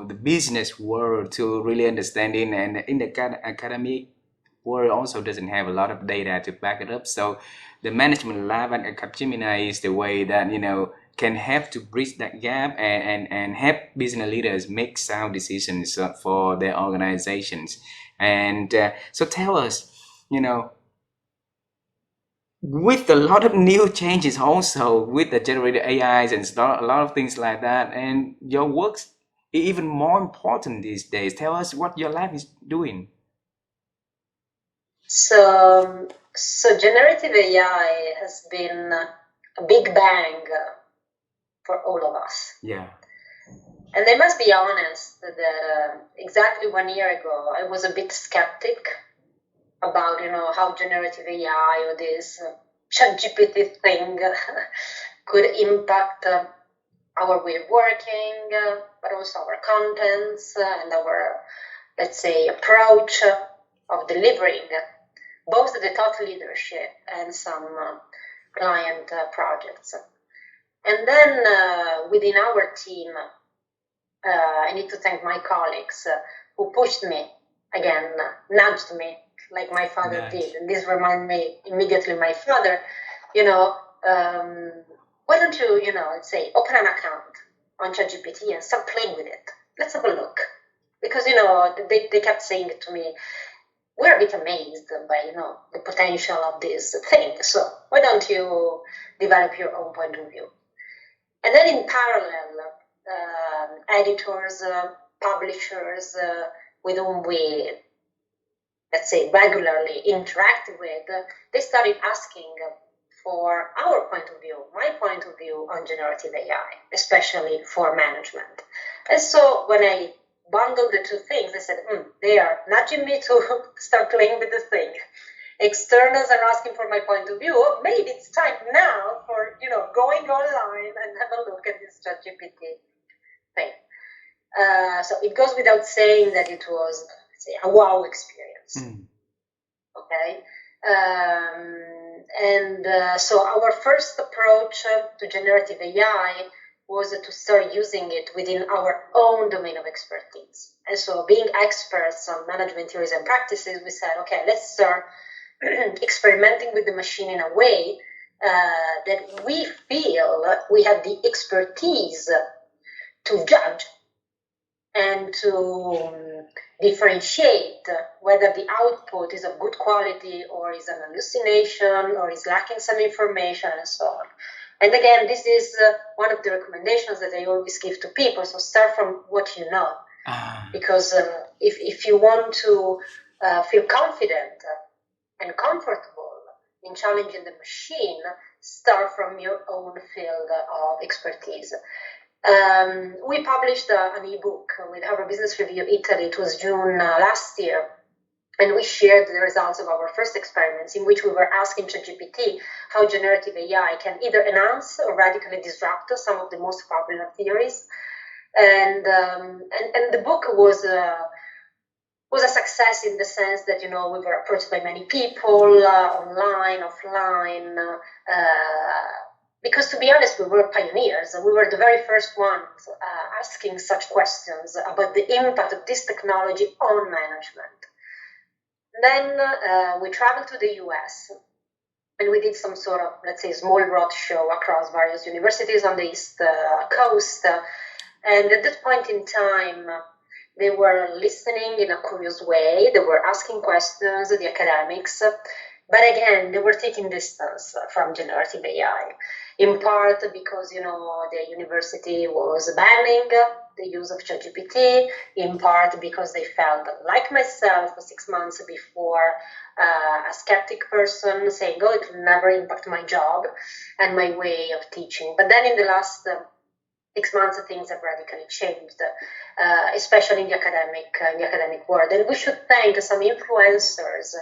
[SPEAKER 1] the business world to really understand it, and in the academic world also doesn't have a lot of data to back it up. So the management lab at Capgemini is the way that can help to bridge that gap and help business leaders make sound decisions for their organizations. And so tell us, with a lot of new changes also, with the generated AIs and a lot of things like that, and your work's even more important these days. Tell us what your life is doing.
[SPEAKER 2] So generative AI has been a big bang for all of us.
[SPEAKER 1] Yeah.
[SPEAKER 2] And I must be honest that exactly 1 year ago, I was a bit skeptic about, how generative AI or this ChatGPT thing could impact our way of working, but also our contents and our, let's say, approach of delivering both the thought leadership and some client projects. And then within our team, I need to thank my colleagues who pushed me, again, nudged me, like my father did. And this reminded me immediately my father, why don't you, let's say, open an account on ChatGPT and start playing with it. Let's have a look. Because, they kept saying it to me, we're a bit amazed by, the potential of this thing. So why don't you develop your own point of view? And then in parallel, editors, publishers with whom we, let's say, regularly interact with, they started asking for our point of view, my point of view on generative AI, especially for management. And so when I bundled the two things, I said, they are nudging me to start playing with the thing. Externals are asking for my point of view. Maybe it's time now for, going online and have a look at this ChatGPT thing. So it goes without saying that it was, let's say, a wow experience. Okay. So our first approach to generative AI was to start using it within our own domain of expertise. And so being experts on management theories and practices, we said, okay, let's start experimenting with the machine in a way that we feel we have the expertise to judge and to differentiate whether the output is of good quality or is an hallucination or is lacking some information and so on. And again, this is one of the recommendations that I always give to people. So start from what you know. Because if you want to feel confident and comfortable in challenging the machine, start from your own field of expertise. We published an ebook with Harvard Business Review Italy. It was June last year. And we shared the results of our first experiments in which we were asking ChatGPT how generative AI can either enhance or radically disrupt some of the most popular theories. And the book was a success in the sense that, we were approached by many people, online, offline, because to be honest, we were pioneers. We were the very first ones asking such questions about the impact of this technology on management. Then we traveled to the US and we did some sort of, let's say, small roadshow across various universities on the East Coast. And at that point in time, they were listening in a curious way. They were asking questions, the academics. But again, they were taking distance from generative AI, in part because, the university was banning the use of ChatGPT, in part because they felt, like myself 6 months before, a skeptic person saying, it will never impact my job and my way of teaching. But then in the last 6 months, things have radically changed, especially in the academic world. And we should thank some influencers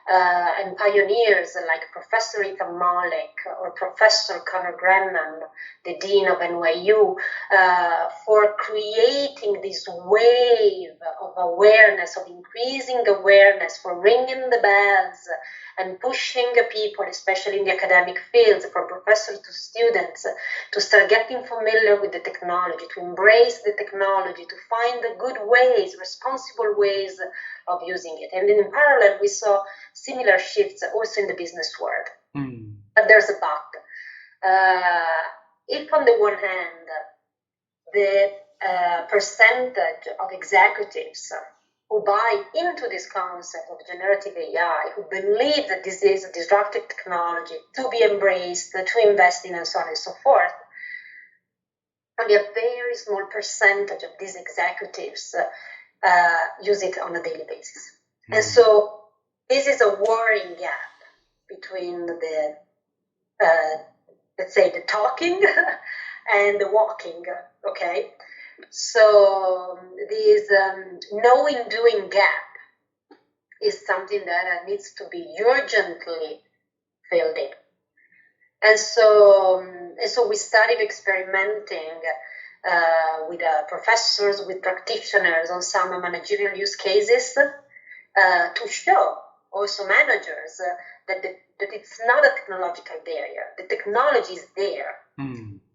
[SPEAKER 2] and pioneers like Professor Ethan Malik or Professor Connor Grennan, the Dean of NYU, for creating this wave of awareness, of increasing awareness, for ringing the bells and pushing people, especially in the academic fields, from professors to students, to start getting familiar with the technology, to embrace the technology, to find the good ways, responsible ways of using it. And in parallel, we saw similar shifts also in the business world. But there's a but. If on the one hand, the percentage of executives who buy into this concept of generative AI, who believe that this is a disruptive technology to be embraced, to invest in, and so on and so forth, only a very small percentage of these executives use it on a daily basis. And so this is a worrying gap between the, let's say, the talking and the walking, okay? So this knowing-doing gap is something that needs to be urgently filled in. And so we started experimenting with professors, with practitioners on some managerial use cases to show also managers that it's not a technological barrier. The technology is there.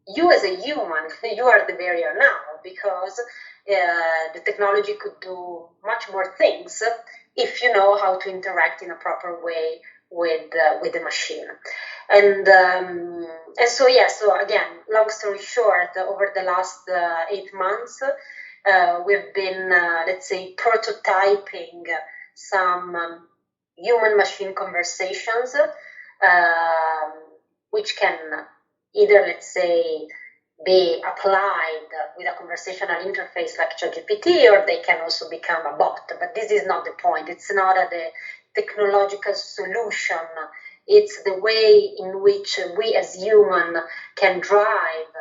[SPEAKER 2] You as a human, you are the barrier now, because the technology could do much more things if you know how to interact in a proper way with the machine. And so again, long story short, over the last 8 months, we've been, let's say, prototyping some human-machine conversations, which can either, let's say, be applied with a conversational interface like ChatGPT, or they can also become a bot. But this is not the point. It's not the technological solution. It's the way in which we as human can drive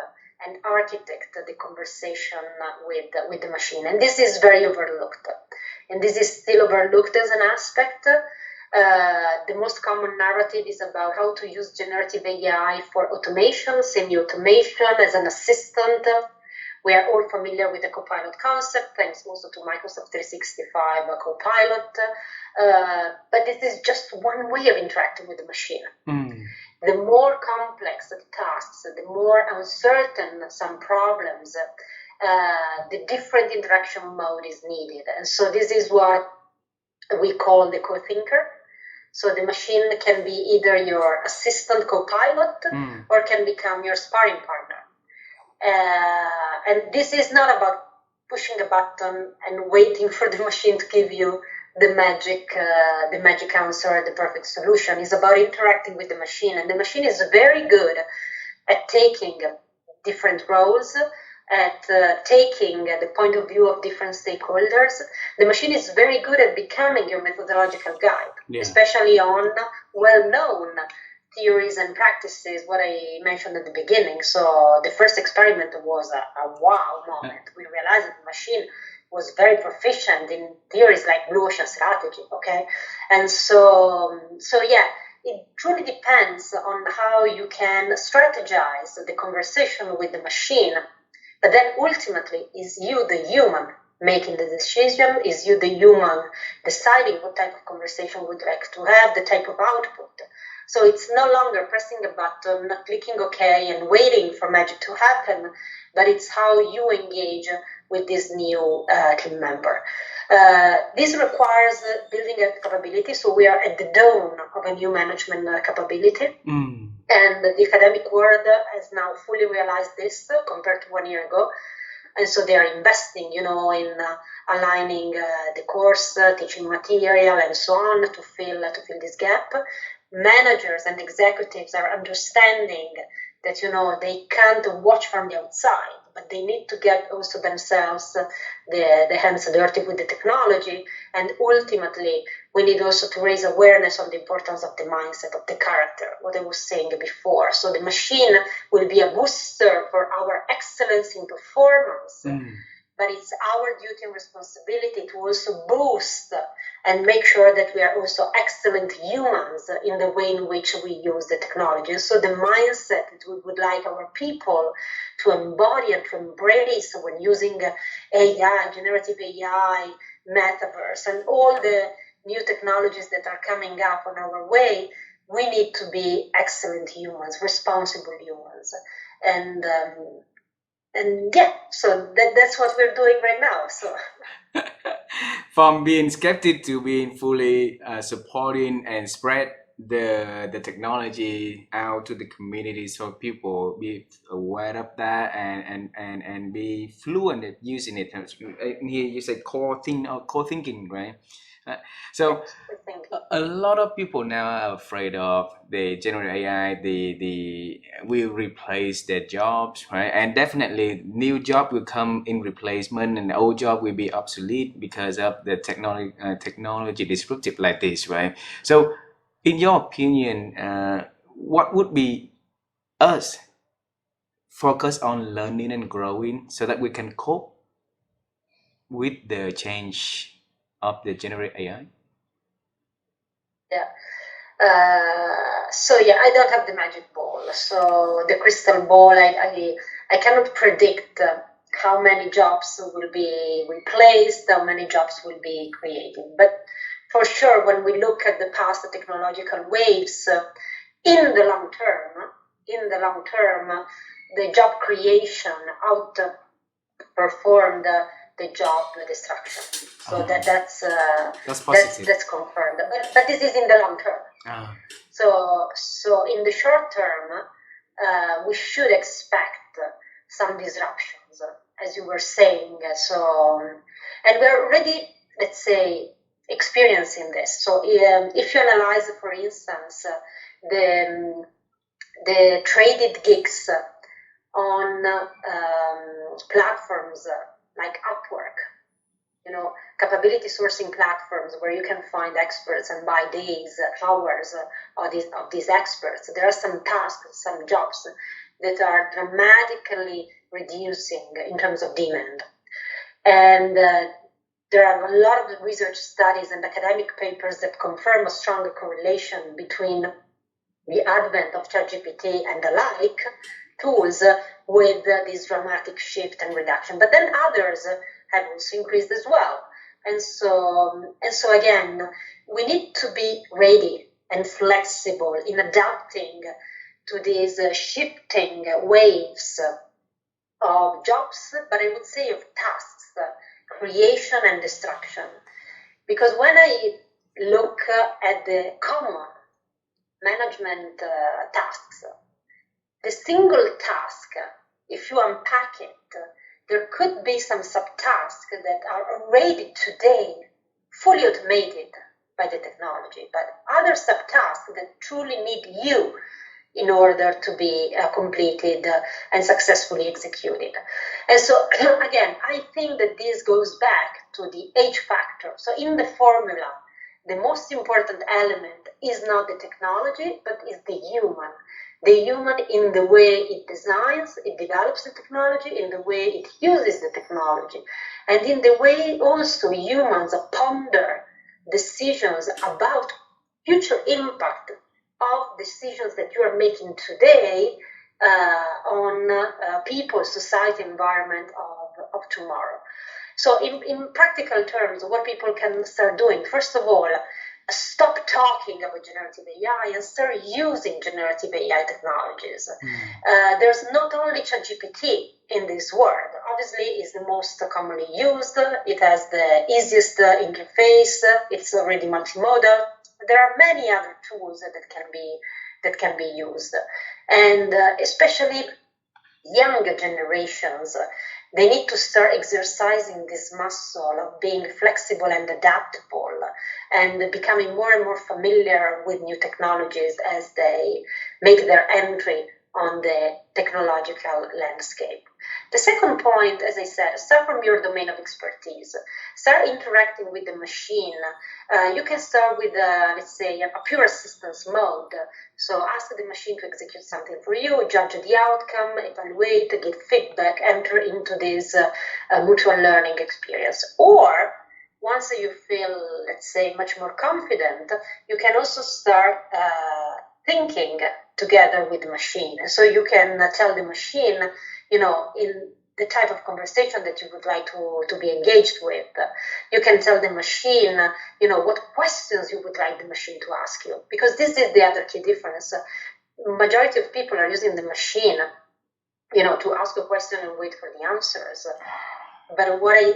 [SPEAKER 2] and architect the conversation with the machine. And this is very overlooked. And this is still overlooked as an aspect. The most common narrative is about how to use generative AI for automation, semi-automation, as an assistant. We are all familiar with the Copilot concept, thanks also to Microsoft 365 Copilot. But this is just one way of interacting with the machine. The more complex the tasks, the more uncertain some problems, the different interaction mode is needed. And so this is what we call the co-thinker. So the machine can be either your assistant co-pilot or can become your sparring partner. And this is not about pushing a button and waiting for the machine to give you the magic answer, the perfect solution. It's about interacting with the machine. And the machine is very good at taking different roles, at taking the point of view of different stakeholders. The machine is very good at becoming your methodological guide, especially on well-known theories and practices, what I mentioned at the beginning. So the first experiment was a wow moment. We realized that the machine was very proficient in theories like blue ocean strategy, okay? And so it truly depends on how you can strategize the conversation with the machine. But then ultimately, is you, the human, making the decision? Is you, the human, deciding what type of conversation would like to have, the type of output? So it's no longer pressing a button, clicking OK, and waiting for magic to happen, but it's how you engage with this new team member. This requires building a capability. So we are at the dawn of a new management capability. And the academic world has now fully realized this compared to 1 year ago. And so they are investing, in aligning the course, teaching material, and so on to fill this gap. Managers and executives are understanding that, they can't watch from the outside, but they need to get also themselves the hands dirty with the technology. And ultimately, we need also to raise awareness on the importance of the mindset, of the character, what I was saying before. So the machine will be a booster for our excellence in performance, but it's our duty and responsibility to also boost and make sure that we are also excellent humans in the way in which we use the technology. So the mindset that we would like our people to embody and to embrace when using AI, generative AI, metaverse, and all the new technologies that are coming up on our way, we need to be excellent humans, responsible humans. And so that's what we're doing right now. So
[SPEAKER 1] from being skeptic to being fully supporting and spread the technology out to the community, so people be aware of that and be fluent at using it. Here you said core thinking, right? So a lot of people now are afraid of the generative AI. The will replace their jobs, right? And definitely new job will come in replacement, and the old job will be obsolete because of the technology disruptive like this, right? So, in your opinion, what would be us focus on learning and growing so that we can cope with the change of the generative AI?
[SPEAKER 2] Yeah. I don't have the magic ball. So the crystal ball, I cannot predict how many jobs will be replaced, how many jobs will be created. But for sure, when we look at the past technological waves, in the long term, the job creation outperformed the job destruction. So that's positive. That's confirmed. But this is in the long term. So in the short term, we should expect some disruptions, as you were saying. So, and we're already, let's say, experiencing this. So if you analyze, for instance, the traded gigs on platforms like Upwork, capability sourcing platforms where you can find experts and buy days, hours of these experts. There are some tasks, some jobs that are dramatically reducing in terms of demand. And there are a lot of research studies and academic papers that confirm a stronger correlation between the advent of ChatGPT and the like tools with this dramatic shift and reduction. But then others have also increased as well. And so again, we need to be ready and flexible in adapting to these shifting waves of jobs, but I would say of tasks, creation and destruction. Because when I look at the common management tasks, the single task, if you unpack it, there could be some subtasks that are already today fully automated by the technology, but other subtasks that truly need you in order to be completed and successfully executed. And so, again, I think that this goes back to the H factor. So in the formula, the most important element is not the technology, but is the human. The human in the way it designs, it develops the technology, in the way it uses the technology, and in the way also humans ponder decisions about future impact of decisions that you are making today on people, society, environment of tomorrow. So in practical terms, what people can start doing, first of all, stop talking about generative AI and start using generative AI technologies. There's not only ChatGPT in this world. Obviously, it's the most commonly used. It has the easiest interface. It's already multimodal. There are many other tools that can be used, and especially younger generations. They need to start exercising this muscle of being flexible and adaptable and becoming more and more familiar with new technologies as they make their entry on the technological landscape. The second point, as I said, start from your domain of expertise. Start interacting with the machine. You can start with, let's say, a pure assistance mode. So ask the machine to execute something for you, judge the outcome, evaluate, give feedback, enter into this mutual learning experience. Or once you feel, let's say, much more confident, you can also start thinking together with the machine. So you can tell the machine, in the type of conversation that you would like to be engaged with. You can tell the machine, what questions you would like the machine to ask you. Because this is the other key difference. Majority of people are using the machine, to ask a question and wait for the answers. But what I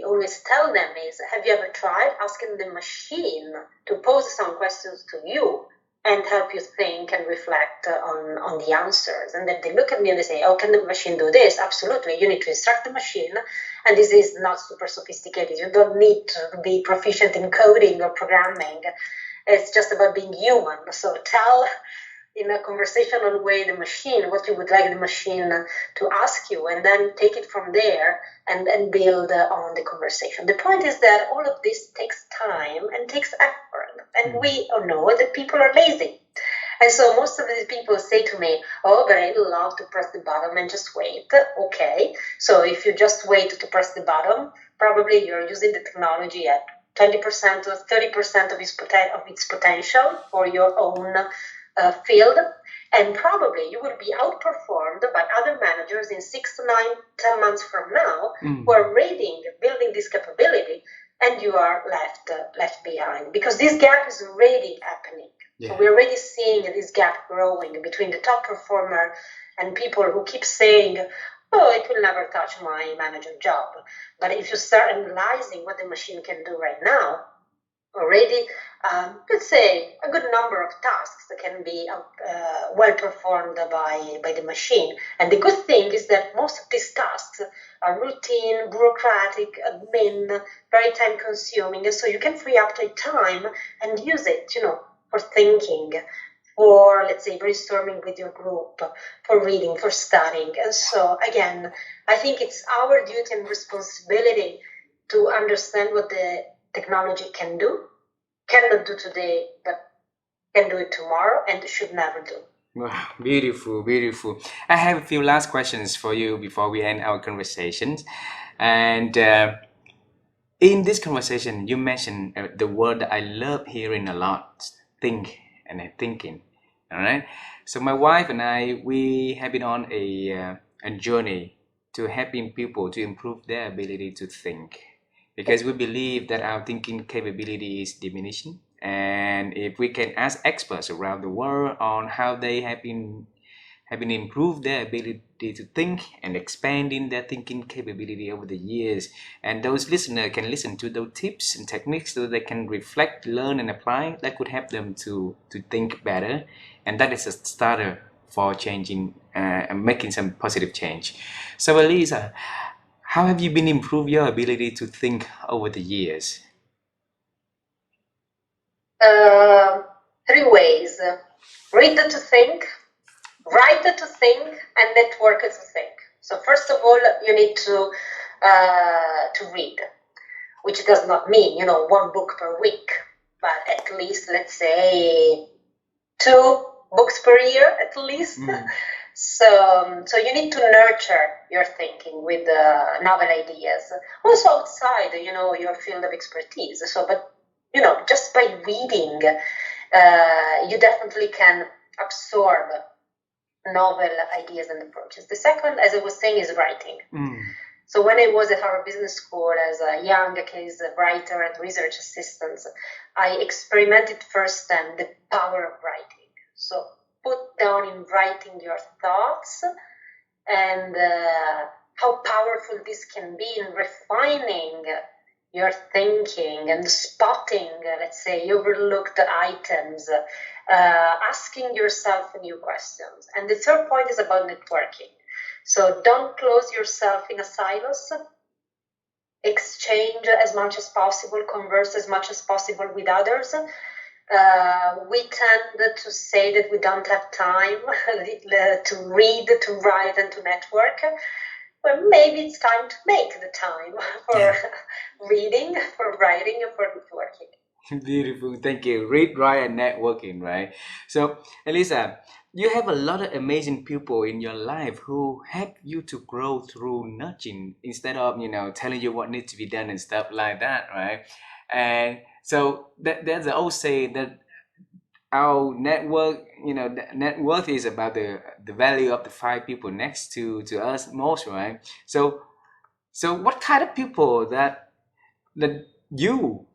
[SPEAKER 2] always tell them is, have you ever tried asking the machine to pose some questions to you and help you think and reflect on the answers? And then they look at me and they say, oh, can the machine do this? Absolutely. You need to instruct the machine. And this is not super sophisticated. You don't need to be proficient in coding or programming. It's just about being human. So tell in a conversational way the machine what you would like the machine to ask you, and then take it from there and build on the conversation. The point is that all of this takes time and takes effort, and we all know that people are lazy. And so most of these people say to me, oh, but I love to press the button and just wait. Okay, so if you just wait to press the button, probably you're using the technology at 20% or 30% of its potential for your own field, and probably you will be outperformed by other managers in 6 to 9, 10 months from now who are building this capability and you are left behind, because this gap is already happening. Yeah. So we're already seeing this gap growing between the top performer and people who keep saying, oh, it will never touch my manager job. But if you start analyzing what the machine can do right now, already, let's say, a good number of tasks that can be well performed by the machine. And the good thing is that most of these tasks are routine, bureaucratic, admin, very time consuming. And so you can free up the time and use it, for thinking, for, let's say, brainstorming with your group, for reading, for studying. And so, again, I think it's our duty and responsibility to understand what the technology cannot do today, but can do it tomorrow, and should never do.
[SPEAKER 1] Wow, beautiful, beautiful. I have a few last questions for you before we end our conversations. And in this conversation, you mentioned the word that I love hearing a lot, think and thinking. All right. So my wife and I, we have been on a journey to helping people to improve their ability to think, because we believe that our thinking capability is diminishing. And if we can ask experts around the world on how they have been improved their ability to think and expanding their thinking capability over the years, and those listeners can listen to those tips and techniques so they can reflect, learn, and apply, that could help them to think better. And that is a starter for changing and making some positive change. So Elisa, how have you been improving your ability to think over the years?
[SPEAKER 2] 3 ways. Read to think, write to think, and network to think. So first of all, you need to read, which does not mean, 1 book per week, but at least, let's say, 2 books per year at least. So you need to nurture your thinking with novel ideas, also outside, your field of expertise. So, but just by reading, you definitely can absorb novel ideas and approaches. The second, as I was saying, is writing. So when I was at Harvard Business School as a young case writer and research assistant, I experimented firsthand the power of writing. So put down in writing your thoughts and how powerful this can be in refining your thinking and spotting, let's say, overlooked items, asking yourself new questions. And the third point is about networking. So don't close yourself in a silos. Exchange as much as possible, converse as much as possible with others. We tend to say that we don't have time to read, to write, and to network. Well, maybe it's time to make the time for reading, for writing, and for networking.
[SPEAKER 1] Beautiful, thank you. Read, write, and networking, right? So, Elisa, you have a lot of amazing people in your life who help you to grow through nudging instead of, telling you what needs to be done and stuff like that, right? And so there's an old saying that our network, net worth is about the value of the 5 people next to us most, right? So what kind of people that you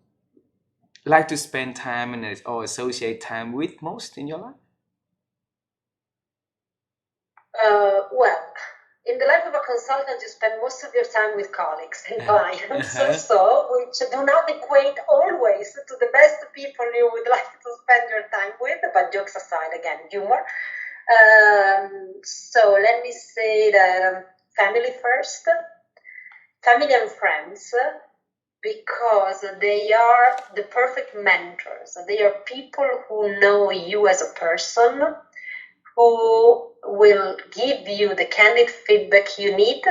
[SPEAKER 1] like to spend time and or associate time with most in your life?
[SPEAKER 2] Well, in the life of a consultant, you spend most of your time with colleagues and clients, which do not equate always to the best people you would like to spend your time with, but jokes aside, again, humor. So let me say that family first, family and friends, because they are the perfect mentors. They are people who know you as a person, who will give you the candid feedback you need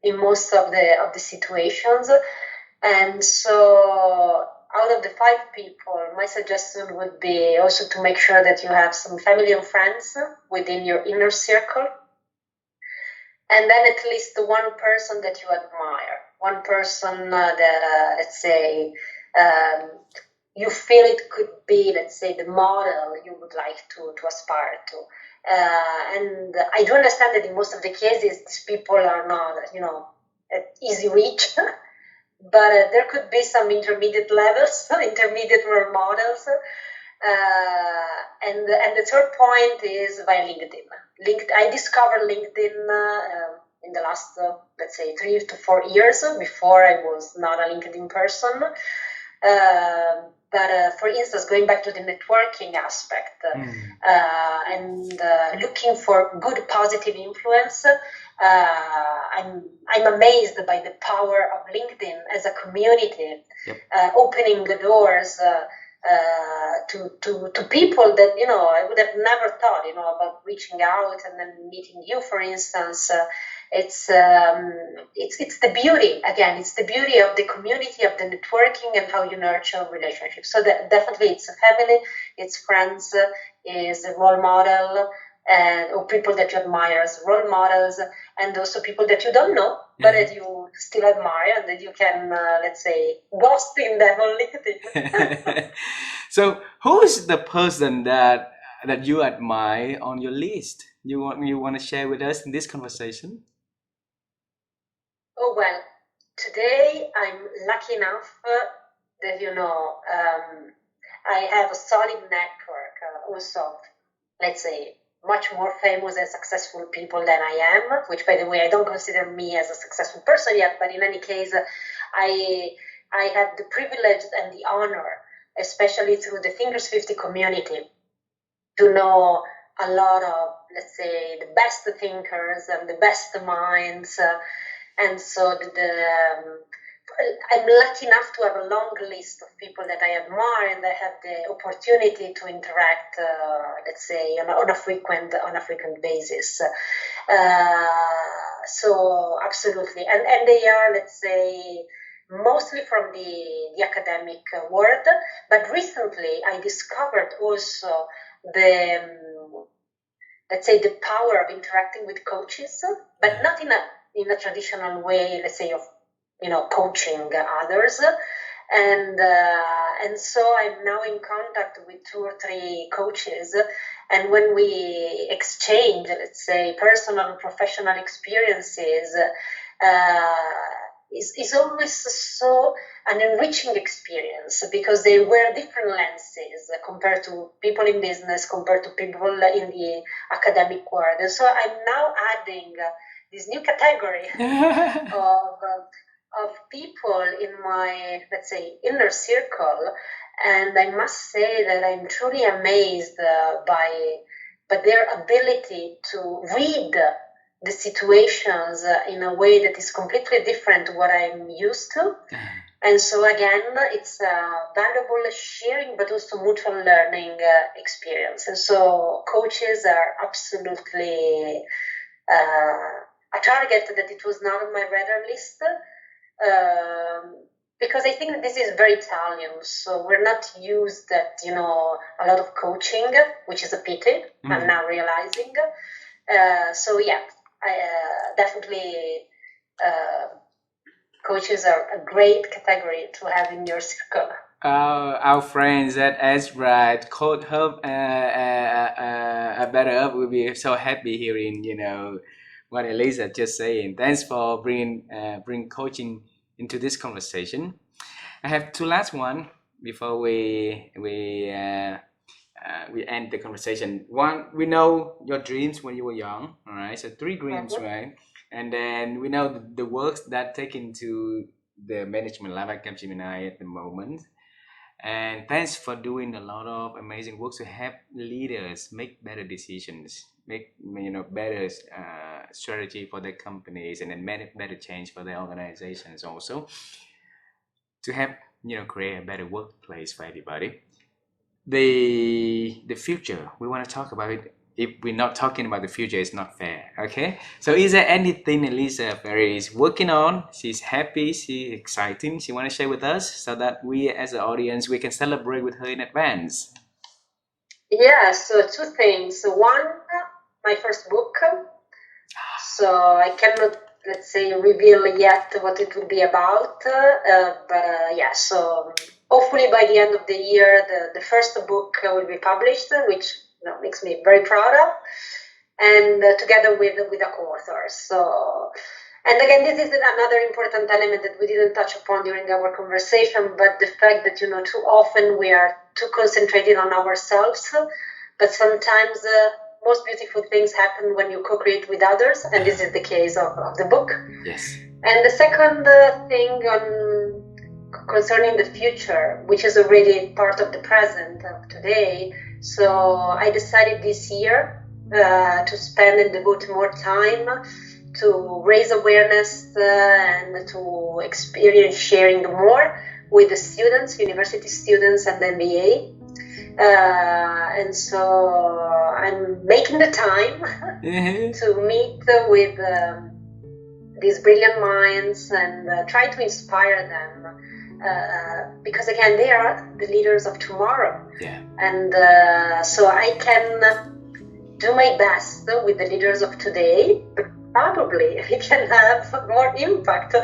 [SPEAKER 2] in most of the situations. And so out of the 5 people, my suggestion would be also to make sure that you have some family and friends within your inner circle. And then at least 1 person that you admire, 1 person that, let's say, you feel it could be, let's say, the model you would like to aspire to. And I do understand that in most of the cases, these people are not, at easy reach, but there could be some intermediate levels, intermediate role models. And the third point is via LinkedIn. I discovered LinkedIn in the last, let's say, 3 to 4 years. Before, I was not a LinkedIn person. But for instance, going back to the networking aspect and looking for good positive influence, I'm amazed by the power of LinkedIn as a community, opening the doors to people that I would have never thought about reaching out and then meeting you, for instance. It's the beauty, again, it's the beauty of the community, of the networking, and how you nurture relationships. So that definitely it's a family, it's friends, is a role model, or people that you admire as role models, and also people that you don't know, but that you still admire and that you can, let's say, ghost in them on LinkedIn.
[SPEAKER 1] So who is the person that you admire on your list? You want to share with us in this conversation?
[SPEAKER 2] Oh, well, today I'm lucky enough that, I have a solid network also, let's say, much more famous and successful people than I am, which, by the way, I don't consider me as a successful person yet, but in any case, I have the privilege and the honor, especially through the Fingers 50 community, to know a lot of, let's say, the best thinkers and the best minds. And so I'm lucky enough to have a long list of people that I admire, and I have the opportunity to interact, let's say, on a frequent basis. So absolutely, and they are, let's say, mostly from the academic world. But recently, I discovered also let's say, the power of interacting with coaches, but not in a traditional way, let's say, of coaching others. And so I'm now in contact with 2 or 3 coaches, and when we exchange, let's say, personal and professional experiences, is always so an enriching experience, because they wear different lenses compared to people in business, compared to people in the academic world. And so I'm now adding this new category of people in my, let's say, inner circle, and I must say that I'm truly amazed by their ability to read the situations in a way that is completely different to what I'm used to. And so again, it's a valuable sharing, but also mutual learning experience. And so coaches are absolutely a target that it was not on my radar list, because I think this is very Italian. So we're not used at, a lot of coaching, which is a pity. I'm now realizing. So yeah, I definitely coaches are a great category to have in your circle.
[SPEAKER 1] Our friends at Right, Coach Hub, a better up will be so happy hearing what Elisa just saying. Thanks for bring coaching into this conversation. I have 2 last one before we end the conversation. One, we know your dreams when you were young, all right? So 3 dreams, right? And then we know the works that take into the management life at Capgimini at the moment. And thanks for doing a lot of amazing work to help leaders make better decisions, make better strategy for their companies, and then make better change for their organizations also, to help create a better workplace for everybody. The future, we want to talk about it. If we're not talking about the future, it's not fair. Okay, so is there anything Elisa Farri is working on? She's happy, she's exciting, she want to share with us, so that we as an audience, we can celebrate with her in advance?
[SPEAKER 2] Yeah, so 2 things. One, my first book. So I cannot, let's say, reveal yet what it will be about, but yeah, so hopefully by the end of the year, the first book will be published, which makes me very proud of, and together with a co-author. So And again, this is another important element that we didn't touch upon during our conversation, but the fact that, too often we are too concentrated on ourselves, but sometimes most beautiful things happen when you co-create with others, and this is the case of the book.
[SPEAKER 1] Yes.
[SPEAKER 2] And the second thing concerning the future, which is already part of the present of today, so I decided this year to spend and devote more time to raise awareness and to experience sharing more with the students, university students and MBA. And so I'm making the time to meet with these brilliant minds and try to inspire them. Because again, they are the leaders of tomorrow.
[SPEAKER 1] Yeah.
[SPEAKER 2] And so I can do my best with the leaders of today, but probably I can have more impact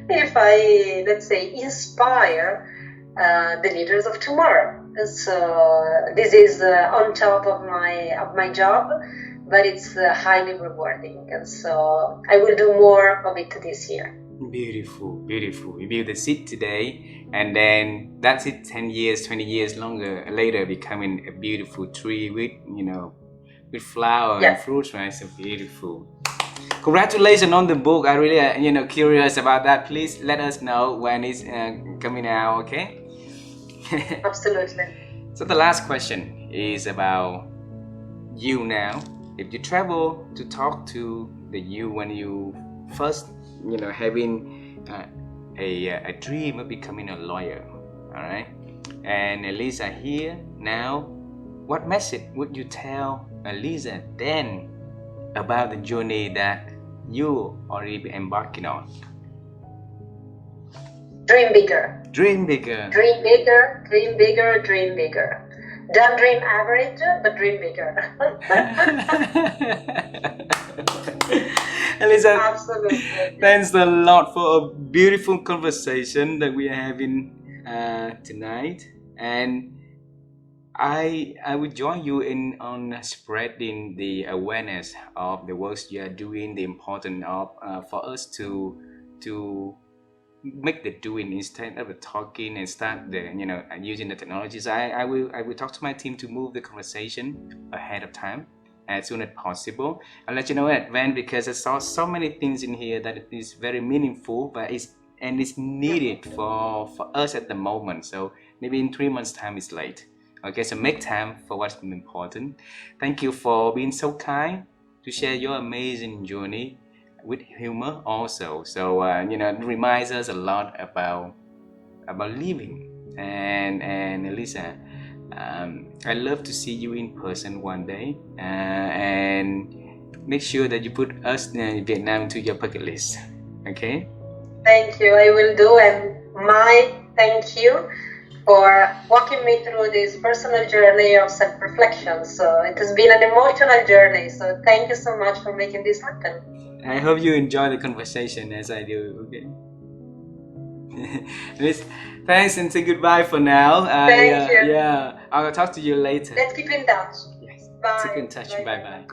[SPEAKER 2] if I, let's say, inspire the leaders of tomorrow. So this is on top of my job, but it's highly rewarding, and so I will do more of it this year.
[SPEAKER 1] Beautiful, beautiful. You build the seed today, and then that's it. 10 years, 20 years longer later, becoming a beautiful tree with with flower and fruits, right? So beautiful. Congratulations on the book. I really, curious about that. Please let us know when it's coming out, okay?
[SPEAKER 2] Absolutely.
[SPEAKER 1] So the last question is about you now. If you travel to talk to the you when you first, having a dream of becoming a lawyer, all right? And Elisa here now, what message would you tell Elisa then about the journey that you already embarking on?
[SPEAKER 2] Dream bigger.
[SPEAKER 1] Dream bigger.
[SPEAKER 2] Dream bigger, dream bigger, dream bigger. Don't dream average, but dream bigger.
[SPEAKER 1] Elisa,
[SPEAKER 2] absolutely.
[SPEAKER 1] Thanks a lot for a beautiful conversation that we are having tonight, and I will join you in on spreading the awareness of the works you are doing, the importance of for us to make the doing instead of the talking and start the using the technologies. I will talk to my team to move the conversation ahead of time as soon as possible. I'll let you know in advance because I saw so many things in here that is very meaningful, but it's needed for us at the moment. So maybe in 3 months time it's late. Okay, so make time for what's important. Thank you for being so kind to share your amazing journey with humor also. So it reminds us a lot about living. And Elisa, I love to see you in person one day, and make sure that you put us in Vietnam to your bucket list. Okay?
[SPEAKER 2] Thank you. I will do, and my thank you for walking me through this personal journey of self-reflection. So it has been an emotional journey. So thank you so much for making this happen.
[SPEAKER 1] I hope you enjoy the conversation as I do. Okay. Thanks and say goodbye for now.
[SPEAKER 2] Thank you.
[SPEAKER 1] Yeah, I'll talk to you later.
[SPEAKER 2] Let's keep in touch.
[SPEAKER 1] Yes.
[SPEAKER 2] Bye.
[SPEAKER 1] Keep in touch. Bye bye.